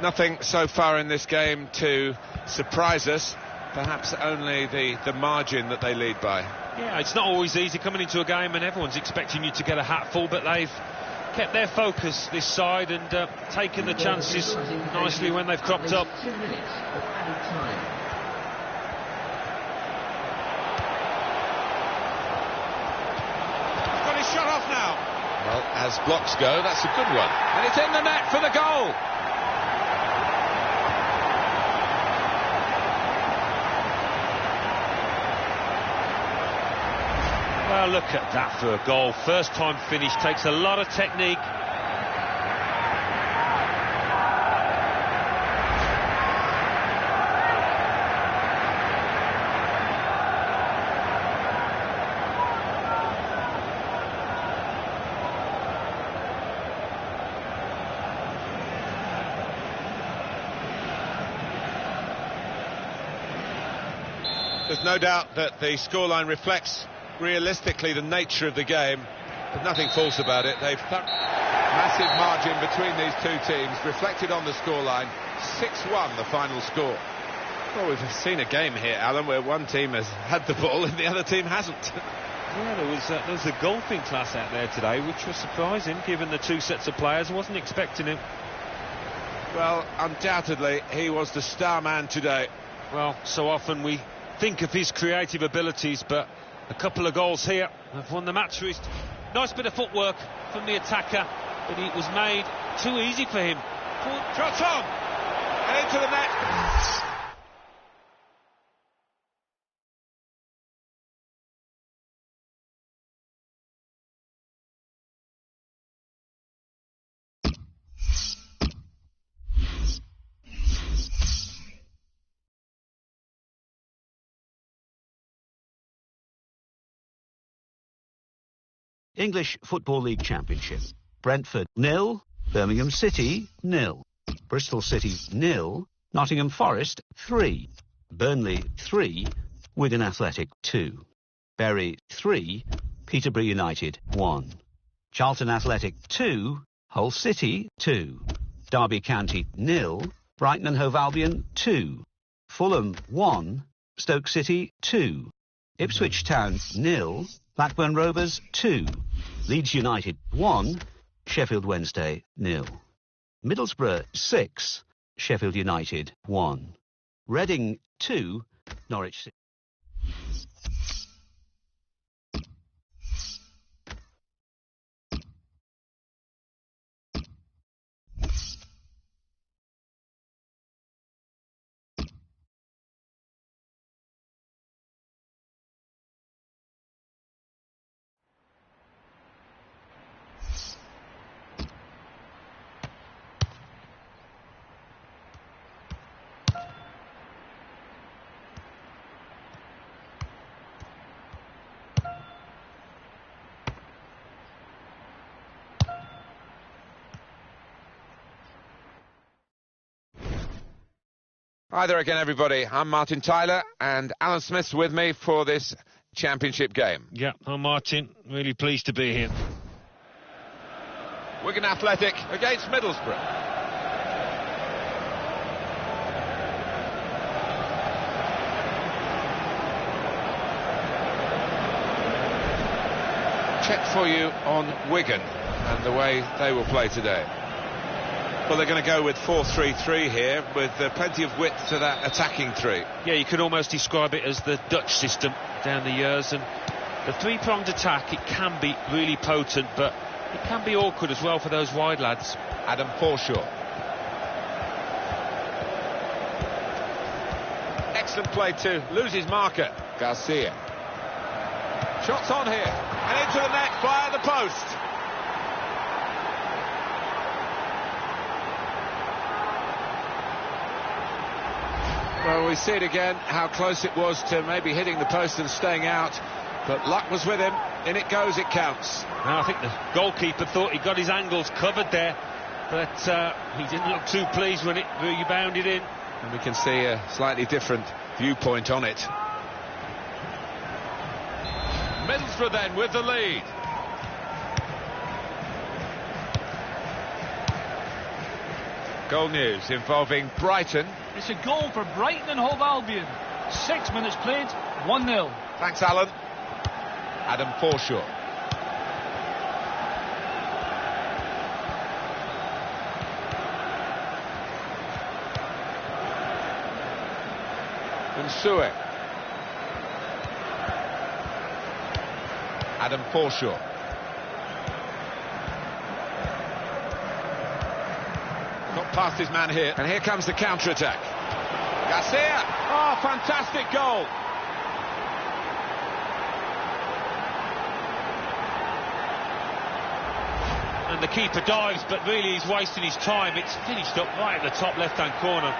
Nothing so far in this game to surprise us, perhaps only the margin that they lead by. Yeah, it's not always easy coming into a game and everyone's expecting you to get a hatful, but they've kept their focus this side and taken the chances nicely when they've cropped up. 2 minutes of added time. Shot off now. Well, as blocks go, that's a good one. And it's in the net for the goal. Well, look at that for a goal. First time finish, takes a lot of technique. There's no doubt that the scoreline reflects realistically the nature of the game, but nothing false about it. They've massive margin between these two teams, reflected on the scoreline. 6-1 the final score. Well, we've seen a game here, Alan, where one team has had the ball and the other team hasn't. Yeah, there was a golfing class out there today, which was surprising given the two sets of players. I wasn't expecting him. Well, undoubtedly he was the star man today. Well, so often we think of his creative abilities, but a couple of goals here have won the match for his... Nice bit of footwork from the attacker, but it was made too easy for him. Shot on! And into the net. English Football League Championship. Brentford 0, Birmingham City 0, Bristol City 0, Nottingham Forest 3, Burnley 3, Wigan Athletic 2, Bury 3, Peterborough United 1, Charlton Athletic 2, Hull City 2, Derby County 0, Brighton and Hove Albion 2, Fulham 1, Stoke City 2, Ipswich Town 0, Blackburn Rovers 2, Leeds United 1, Sheffield Wednesday 0, Middlesbrough 6, Sheffield United 1, Reading 2, Norwich 6. Hi there again, everybody. I'm Martin Tyler, and Alan Smith's with me for this championship game. Yeah, I'm Martin. Really pleased to be here. Wigan Athletic against Middlesbrough. check for you on Wigan and the way they will play today. Well, they're going to go with 4-3-3 here, with plenty of width to that attacking three. Yeah, you could almost describe it as the Dutch system down the years, and the three-pronged attack, it can be really potent, but it can be awkward as well for those wide lads. Adam Forshaw. Excellent play to lose his marker. Garcia. Shots on here, and into the net via the post. Well, we see it again, how close it was to maybe hitting the post and staying out, but luck was with him. In it goes, it counts. Now, I think the goalkeeper thought he got his angles covered there, but he didn't look too pleased when it rebounded in. And we can see a slightly different viewpoint on it. Middlesbrough then with the lead. Goal news involving Brighton. It's a goal for Brighton and Hove Albion. 6 minutes played, 1-0. Thanks, Alan. Adam Forshaw. Unsue. Adam Forshaw. Got past his man here, and here comes the counter-attack. Garcia! Oh, fantastic goal! And the keeper dives, but really he's wasting his time. It's finished up right at the top left-hand corner.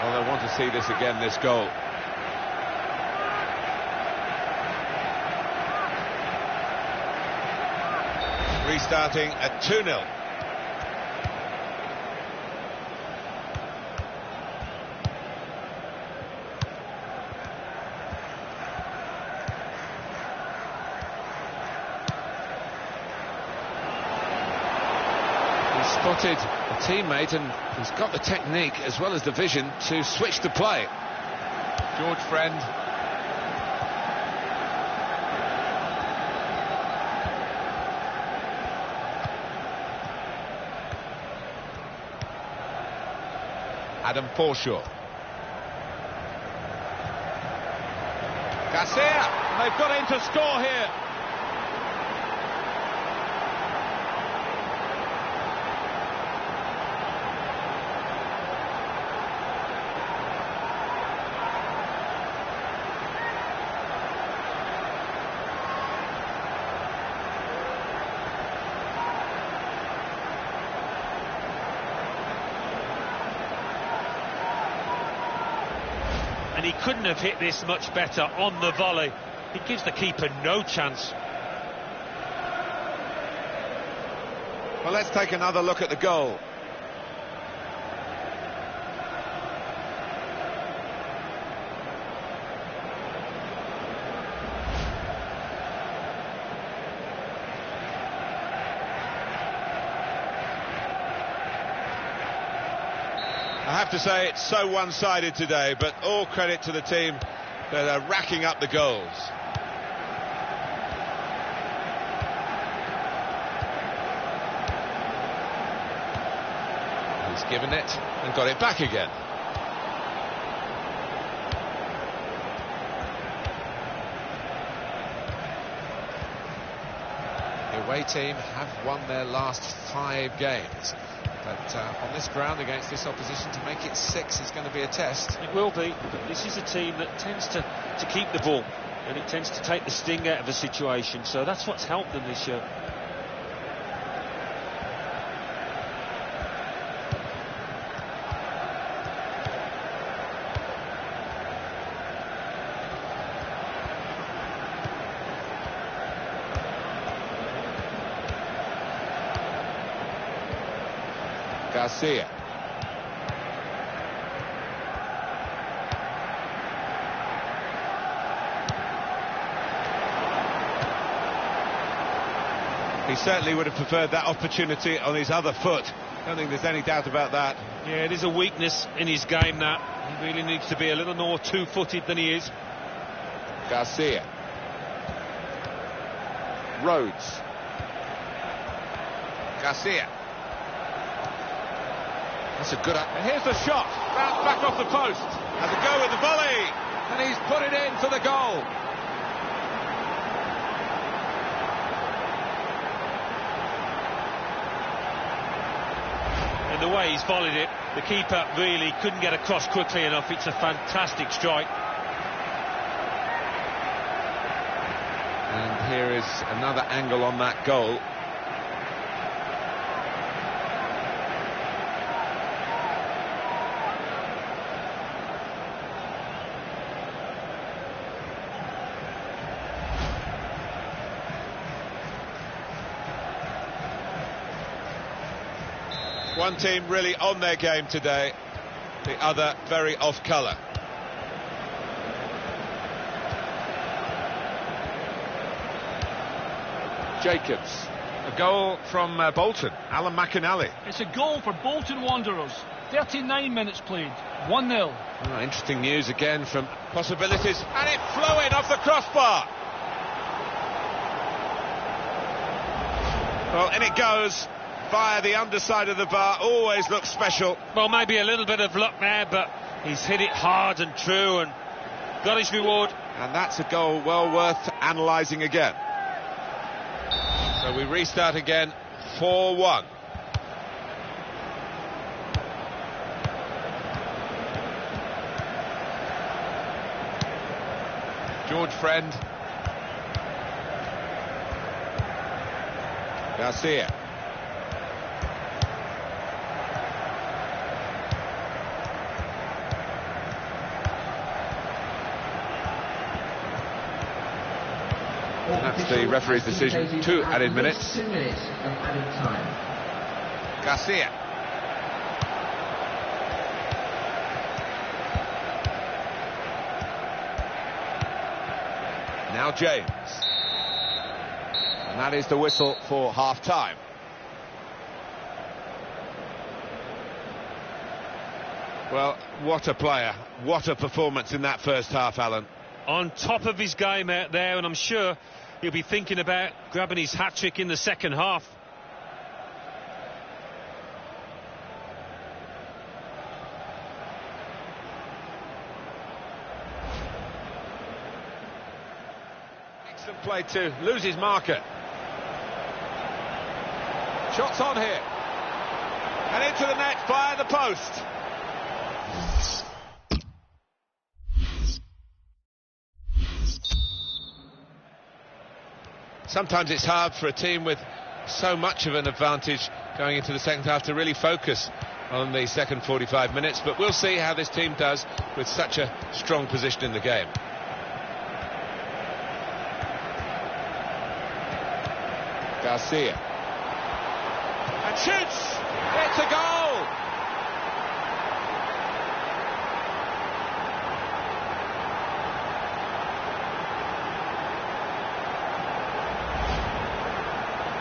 Well, they want to see this again, this goal. Restarting at 2-0. He's spotted a teammate, and he's got the technique as well as the vision to switch the play. George Friend. Adam Forshaw. Garcia! They've got in to score here. And he couldn't have hit this much better on the volley. It gives the keeper no chance. Well, let's take another look at the goal. I have to say it's so one-sided today, but all credit to the team that are racking up the goals. He's given it and got it back again. The away team have won their last 5 games. But on this ground against this opposition, to make it 6 is going to be a test. It will be, but this is a team that tends to keep the ball, and it tends to take the sting out of a situation, so that's what's helped them this year. Garcia. He certainly would have preferred that opportunity on his other foot. I don't think there's any doubt about that. Yeah, it is a weakness in his game, that. He really needs to be a little more two-footed than he is. Garcia. Rhodes. Garcia. That's a good... And here's the shot. Bounced back off the post. Has a go with the volley. And he's put it in for the goal. In the way he's volleyed it, the keeper really couldn't get across quickly enough. It's a fantastic strike. And here is another angle on that goal. One team really on their game today, the other very off colour. Jacobs. A goal from Bolton, Alan McInally. It's a goal for Bolton Wanderers. 39 minutes played, 1-0. Oh, interesting news again from possibilities, and it flew in off the crossbar. Well, in it goes. Via the underside of the bar, always looks special. Well, maybe a little bit of luck there, but he's hit it hard and true and got his reward. And that's a goal well worth analysing again. So we restart again, 4-1. George Friend. Garcia. That's the referee's decision. 2 added minutes. 2 minutes of added time. Garcia. Now James. And that is the whistle for half-time. Well, what a player. What a performance in that first half, Alan. On top of his game out there, and I'm sure he'll be thinking about grabbing his hat-trick in the second half. Excellent play to lose his marker. Shots on here. And into the net via the post. Sometimes it's hard for a team with so much of an advantage going into the second half to really focus on the second 45 minutes, but we'll see how this team does with such a strong position in the game. Garcia. And shoots! It's a goal!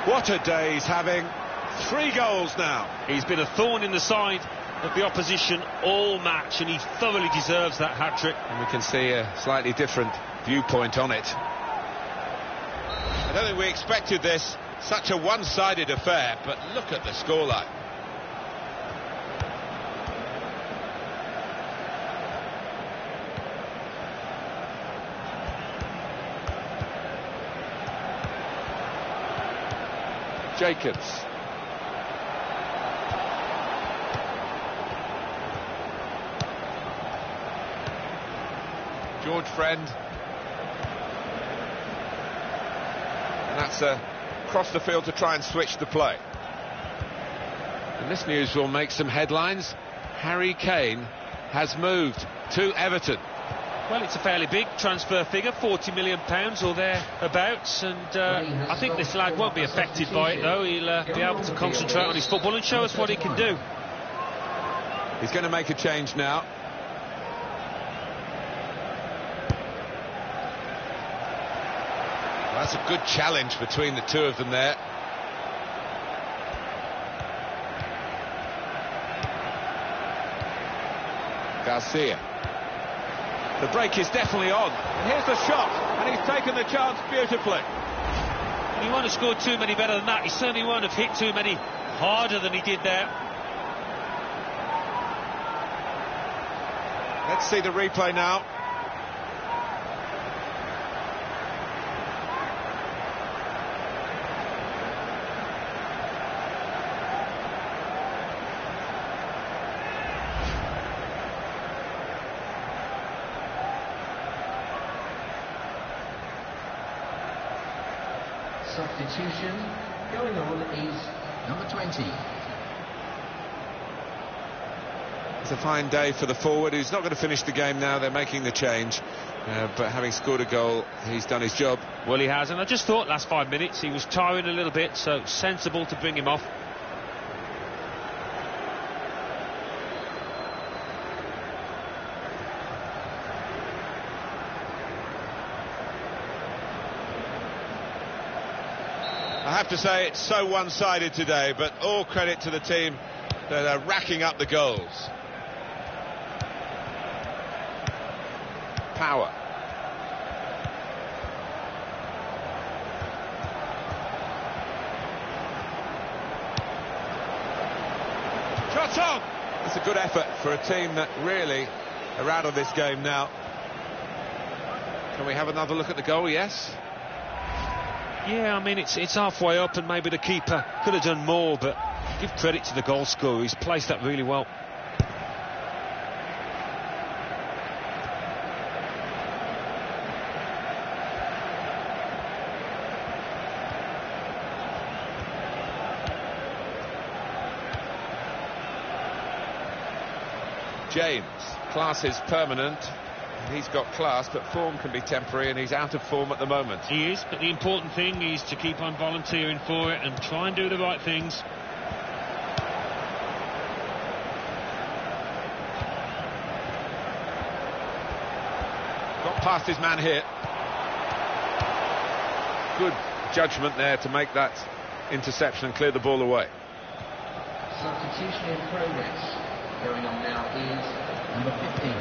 What a day he's having. 3 goals now. He's been a thorn in the side of the opposition all match, and he thoroughly deserves that hat-trick. And we can see a slightly different viewpoint on it. I don't think we expected this, such a one-sided affair, but look at the scoreline. Jacobs. George Friend. And that's across the field to try and switch the play. And this news will make some headlines. Harry Kane has moved to Everton. Well, it's a fairly big transfer figure, £40 million or thereabouts, and I think this lad won't be affected by it, though. He'll be able to concentrate on his football and show us what he can do. He's going to make a change now. Well, that's a good challenge between the two of them there. Garcia. The break is definitely on. And here's the shot, and he's taken the chance beautifully. He won't have scored too many better than that. He certainly won't have hit too many harder than he did there. Let's see the replay now. Substitution going on is number 20. It's a fine day for the forward. He's not going to finish the game now. They're making the change. But having scored a goal, he's done his job. Well, he has. And I just thought last 5 minutes he was tiring a little bit, so sensible to bring him off. I have to say it's so one-sided today, but all credit to the team that are racking up the goals. Power. Shot on! It's a good effort for a team that really are out of this game now. Can we have another look at the goal? Yes. Yeah, I mean, it's halfway up, and maybe the keeper could have done more, but give credit to the goal scorer. He's placed that really well. James, class is permanent. He's got class, but form can be temporary, and he's out of form at the moment. He is, but the important thing is to keep on volunteering for it and try and do the right things. Got past his man here. Good judgment there to make that interception and clear the ball away. Substitution in progress. Going on now is number 15.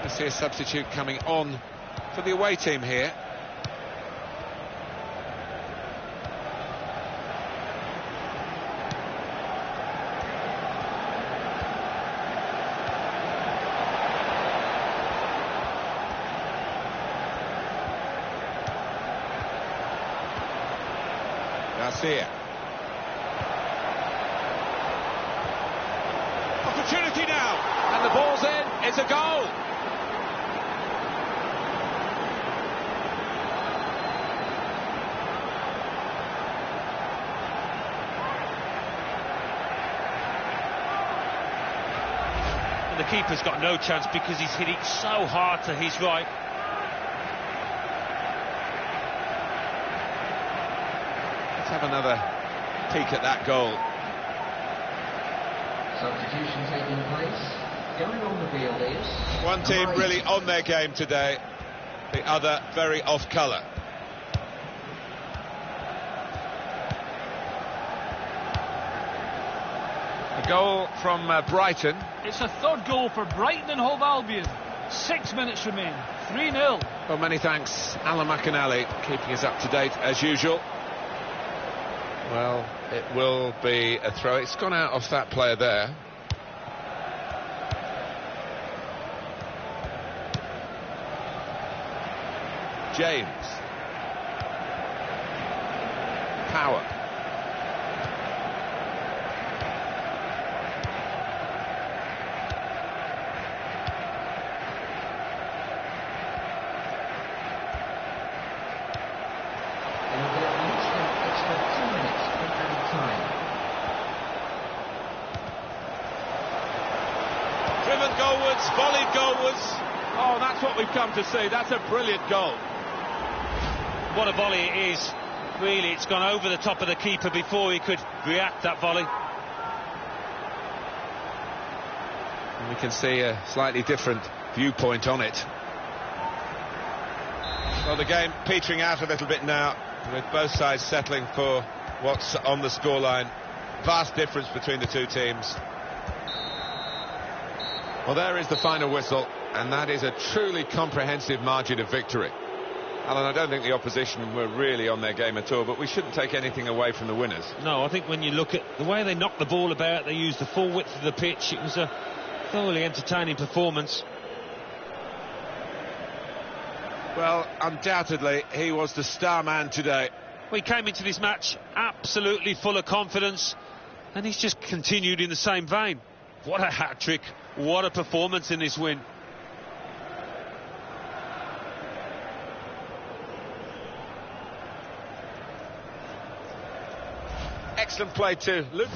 Let's see a substitute coming on for the away team here. Garcia. Opportunity now, and the ball's in. It's a goal. And the keeper's got no chance because he's hit it so hard to his right. Let's have another peek at that goal. Substitution taking place. Going on the field is... One team really on their game today, the other very off colour. A goal from Brighton. It's a third goal for Brighton and Hove Albion. 6 minutes remain. 3-0. Well, many thanks, Alan McAnally, keeping us up to date as usual. Well, it will be a throw. It's gone out off that player there. James. Power. Driven goalwards, volleyed goalwards. Oh, that's what we've come to see. That's a brilliant goal. What a volley it is. Really, it's gone over the top of the keeper before he could react, that volley. And we can see a slightly different viewpoint on it. Well, the game petering out a little bit now. with both sides settling for what's on the scoreline. Vast difference between the two teams. Well, there is the final whistle, and that is a truly comprehensive margin of victory. Alan, I don't think the opposition were really on their game at all, but we shouldn't take anything away from the winners. No, I think when you look at the way they knocked the ball about, they used the full width of the pitch. It was a thoroughly entertaining performance. Well, undoubtedly, he was the star man today. We came into this match absolutely full of confidence, and he's just continued in the same vein. What a hat-trick, what a performance in this win. Excellent play too, Luke.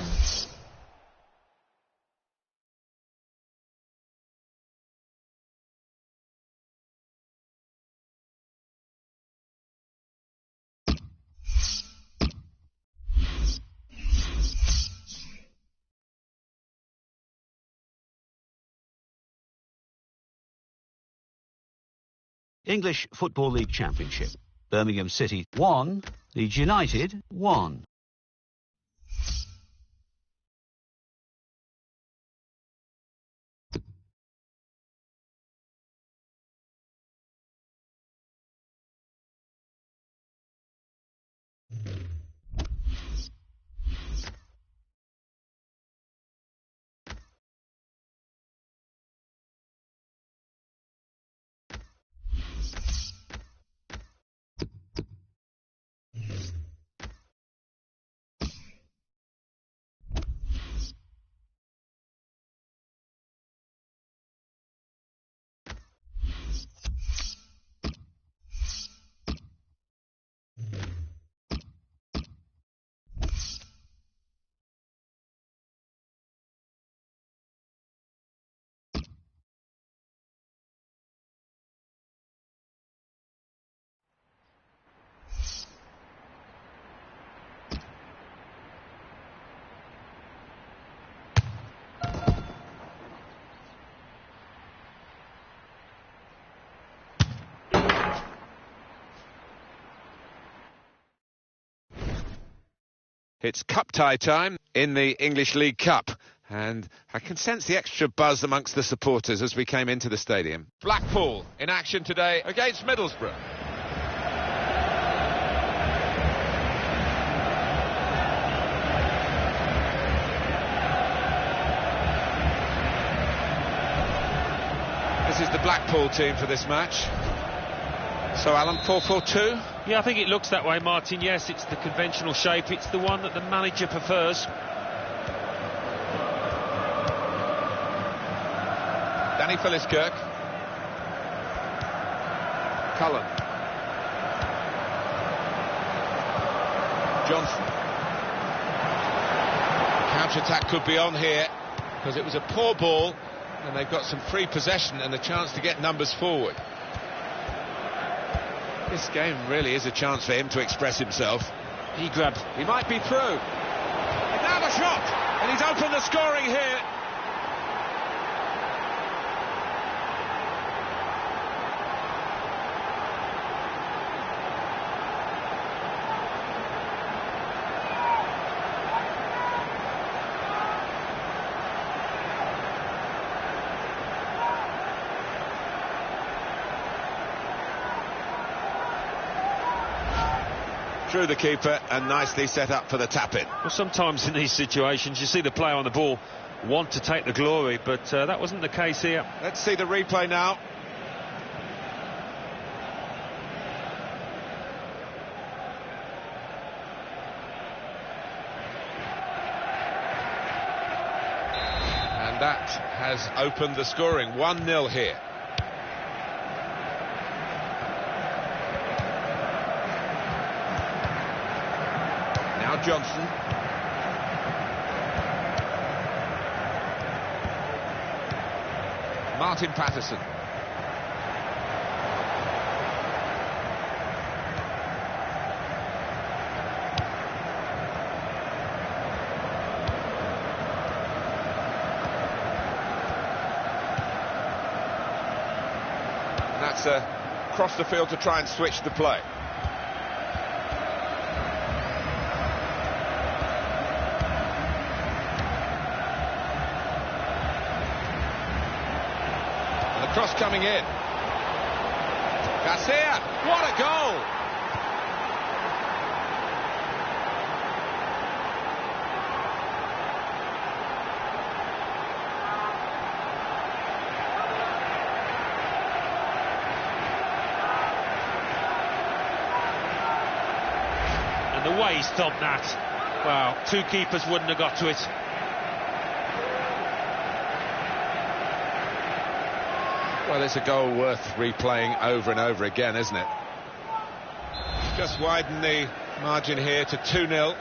English Football League Championship. Birmingham City 1, Leeds United 1. It's cup tie time in the English League Cup, and I can sense the extra buzz amongst the supporters as we came into the stadium. Blackpool in action today against Middlesbrough. This is the Blackpool team for this match. So, Alan, 4-4-2? Yeah, I think it looks that way, Martin. Yes, it's the conventional shape. It's the one that the manager prefers. Danny Philliskirk. Cullen. Johnson. Counter-attack could be on here, because it was a poor ball, and they've got some free possession and a chance to get numbers forward. This game really is a chance for him to express himself. He grabbed. He might be through. And now the shot! And he's opened the scoring here. Through the keeper and nicely set up for the tap-in. Well, sometimes in these situations you see the player on the ball want to take the glory, but that wasn't the case here. Let's see the replay now. And that has opened the scoring. 1-0 here. Johnson. Martin Patterson. And that's across the field to try and switch the play. Cross coming in. Garcia, what a goal! And the way he stopped that, wow, two keepers wouldn't have got to it. Well, it's a goal worth replaying over and over again, isn't it? Just widen the margin here to 2-0.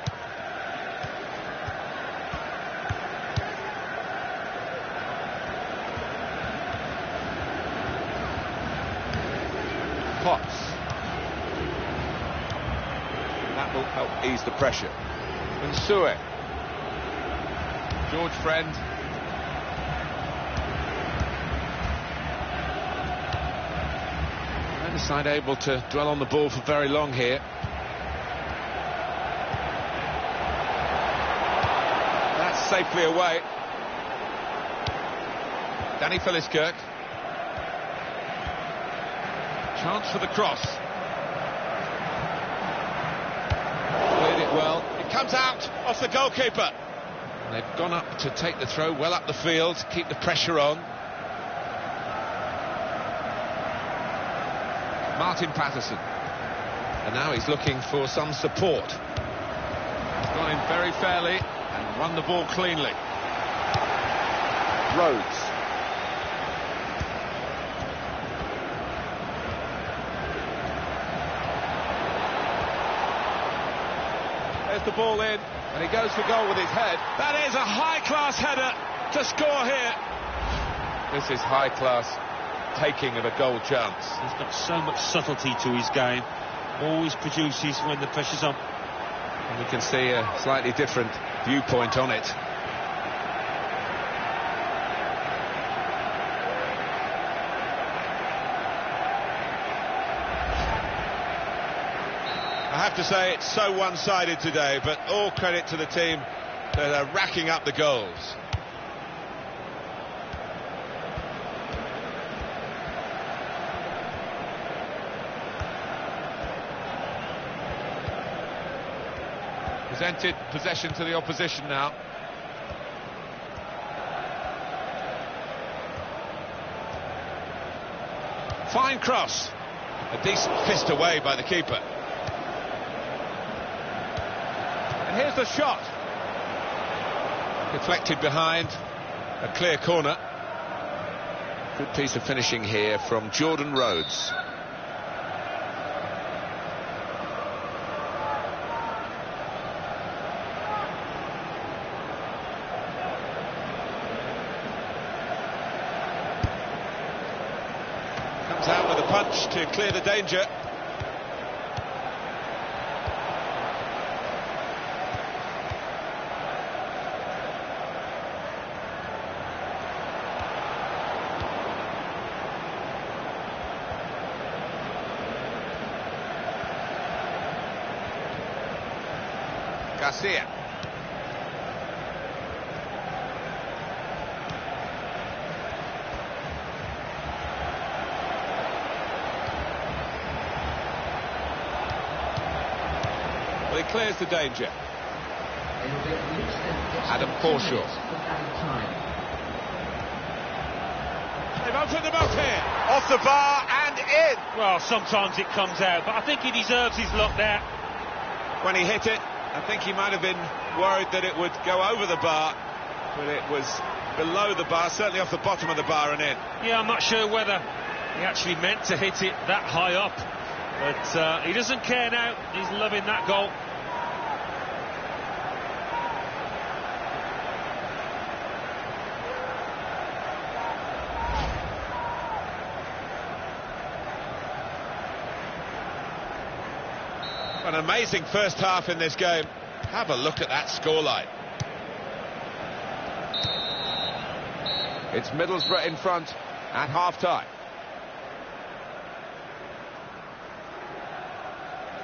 Potts. That will help ease the pressure. And Sue. George Friend. Neither side able to dwell on the ball for very long here. That's safely away. Danny Philliskirk. Chance for the cross. Played it well. It comes out off the goalkeeper. And they've gone up to take the throw well up the field, keep the pressure on. Martin Patterson. And now he's looking for some support. He's gone in very fairly and run the ball cleanly. Rhodes. There's the ball in, and he goes for goal with his head. That is a high-class header to score here. This is high-class taking of a goal chance. He's got so much subtlety to his game. Always produces when the pressure's on. And we can see a slightly different viewpoint on it. I have to say it's so one-sided today, but all credit to the team that are racking up the goals. Presented possession to the opposition now. Fine cross. A decent fist away by the keeper. And here's the shot. Deflected behind. A clear corner. Good piece of finishing here from Jordan Rhodes. Out with a punch to clear the danger. Garcia. He clears the danger. Adam Forshaw. They've opened them up here. Off the bar and in. Well, sometimes it comes out, but I think he deserves his luck there. When he hit it, I think he might have been worried that it would go over the bar, but it was below the bar, certainly off the bottom of the bar and in. Yeah, I'm not sure whether he actually meant to hit it that high up, but he doesn't care now. He's loving that goal. An amazing first half in this game. Have a look at that scoreline. It's Middlesbrough in front at half-time.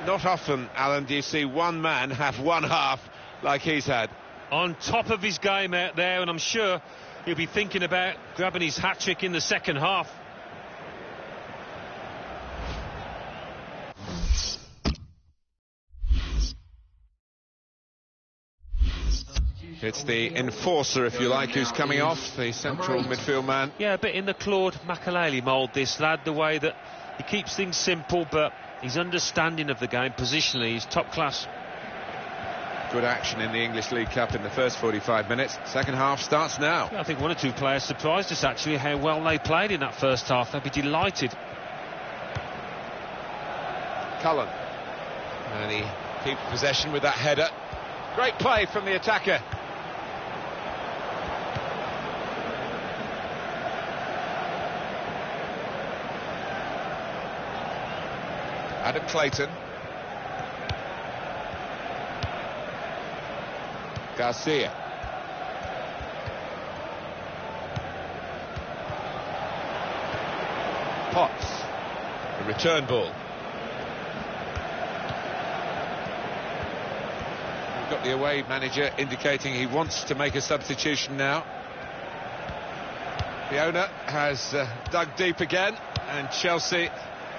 Not often, Alan, do you see one man have one half like he's had. On top of his game out there, and I'm sure he'll be thinking about grabbing his hat-trick in the second half. It's the enforcer, if you like, who's coming off, the central midfield man. Yeah, a bit in the Claude Makelele mould, this lad, the way that he keeps things simple, but his understanding of the game positionally is top class. Good action in the English League Cup in the first 45 minutes. Second half starts now. Yeah, I think one or two players surprised us, actually, how well they played in that first half. They'd be delighted. Cullen. And he keeps possession with that header. Great play from the attacker. Adam Clayton. Garcia. Potts. The return ball. We've got the away manager indicating he wants to make a substitution now. The owner has dug deep again, and Chelsea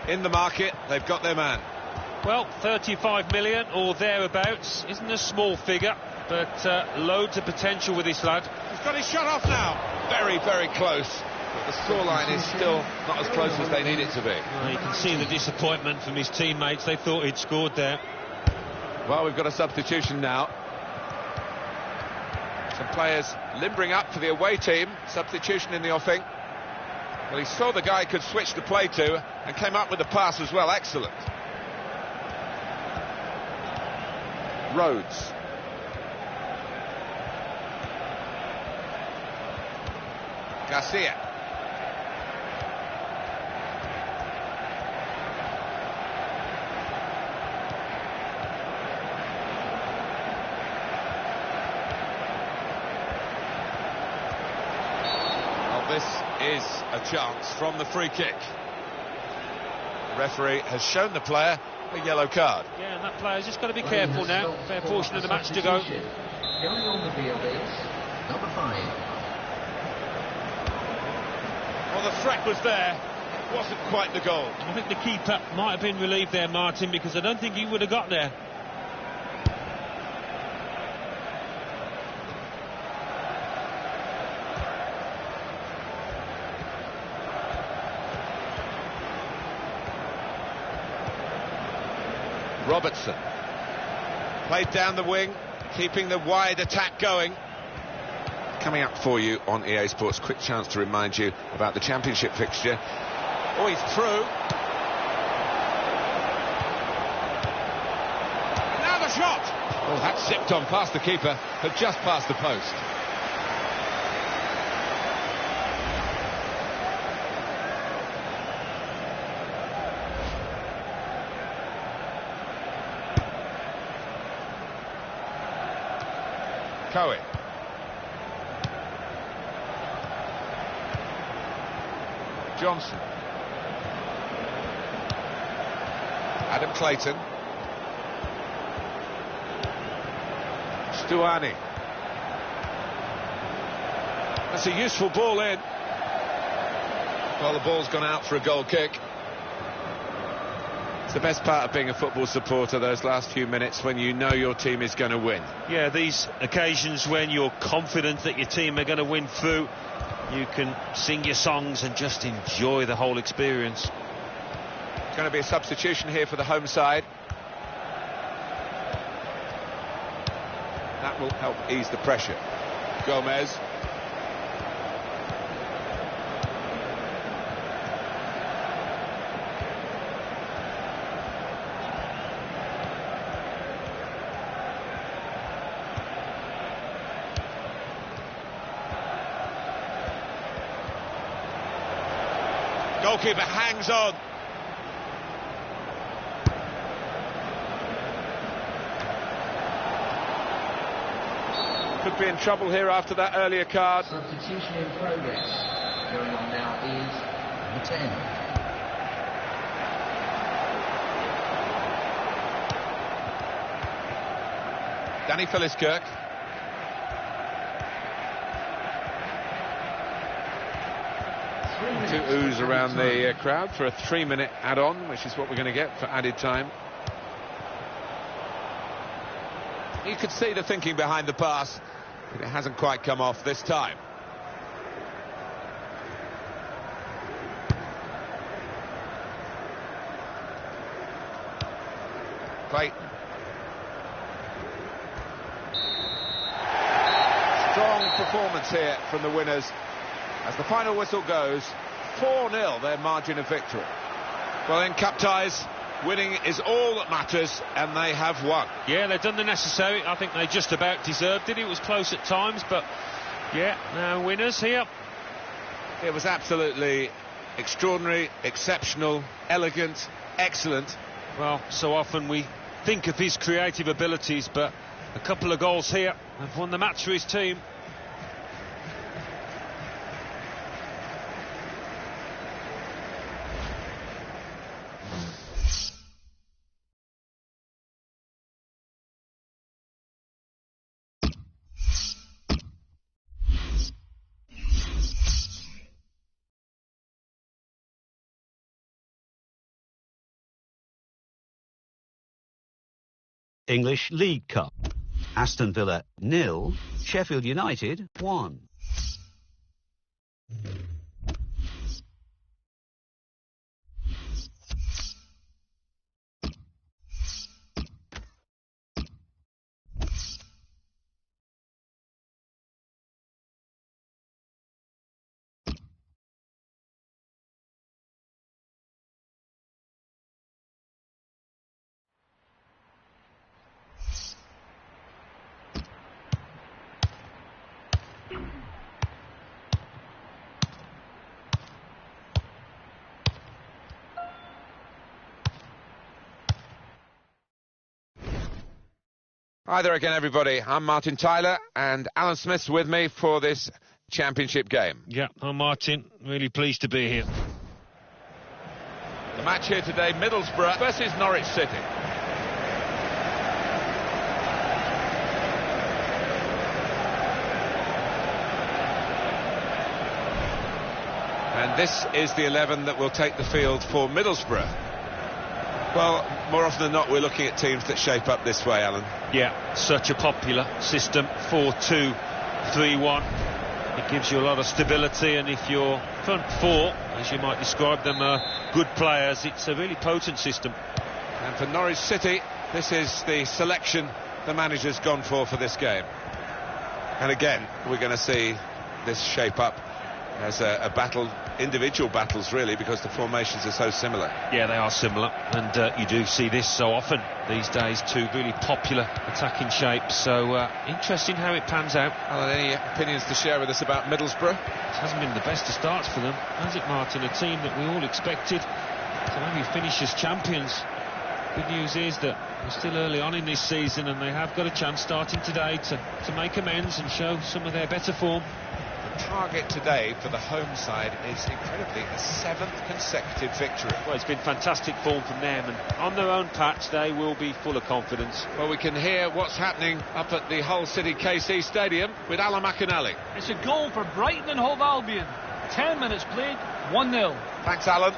in the market. They've got their man. Well, 35 million or thereabouts isn't a small figure, but loads of potential with this lad. He's got his shot off now. Very, very close. But the scoreline is still not as close as they need it to be. Well, you can see the disappointment from his teammates. They thought he'd scored there. Well, we've got a substitution now. Some players limbering up for the away team. Substitution in the offing. Well, he saw the guy could switch the play to and came up with the pass as well. Excellent. Rhodes. Garcia. Well, this is a chance from the free kick. The referee has shown the player a yellow card. Yeah, and that player's just got to be careful now. Fair portion of the match to go. Going on the field is number 5. Well, the threat was there. It wasn't quite the goal. I think the keeper might have been relieved there, Martin, because I don't think he would have got there. Robertson. Played down the wing, keeping the wide attack going. Coming up for you on EA Sports, quick chance to remind you about the Championship fixture. Oh, he's through. Now the shot! Oh, that zipped on past the keeper, but just past the post. Cohen. Johnson. Adam Clayton. Stuani. That's a useful ball in. Well, the ball's gone out for a goal kick. It's the best part of being a football supporter, those last few minutes when you know your team is going to win. Yeah, these occasions when you're confident that your team are going to win through, you can sing your songs and just enjoy the whole experience. It's going to be a substitution here for the home side. That will help ease the pressure. Gomez. Goalkeeper hangs on. Could be in trouble here after that earlier card. Substitution in progress. Going on now is number 10. Danny Philliskirk. To ooze around the crowd for a 3-minute add-on, which is what we're going to get for added time. You could see the thinking behind the pass. but it hasn't quite come off this time. Clayton. Strong performance here from the winners. As the final whistle goes, 4-0 their margin of victory. Well, in cup ties, winning is all that matters, and they have won. Yeah, they've done the necessary. I think they just about deserved it. It was close at times, but yeah, now winners here. It was absolutely extraordinary, exceptional, elegant, excellent. Well, so often we think of his creative abilities, but a couple of goals here have won the match for his team. English League Cup. Aston Villa 0, Sheffield United 1. Hi there again, everybody. I'm Martin Tyler, and Alan Smith's with me for this championship game. Yeah, I'm Martin. Really pleased to be here. The match here today, Middlesbrough versus Norwich City. And this is the 11 that will take the field for Middlesbrough. Well, more often than not, we're looking at teams that shape up this way, Alan. Yeah, such a popular system, 4-2-3-1. It gives you a lot of stability, and if your front four, as you might describe them, are good players, it's a really potent system. And for Norwich City, this is the selection the manager's gone for this game. And again, we're going to see this shape up as a battle, individual battles really, because the formations are so similar. Yeah, they are similar, and you do see this so often these days, two really popular attacking shapes, so interesting how it pans out. Alan, any opinions to share with us about Middlesbrough? It hasn't been the best of starts for them, has it, Martin? A team that we all expected to maybe finish as champions. Good news is that we're still early on in this season, and they have got a chance starting today to make amends and show some of their better form. Target today for the home side is incredibly a 7th consecutive victory. Well, it's been fantastic form from them, and on their own patch they will be full of confidence. Well, we can hear what's happening up at the Hull City KC Stadium with Alan McAnally. It's a goal for Brighton and Hove Albion. 10 minutes played, 1-0. Thanks, Alan.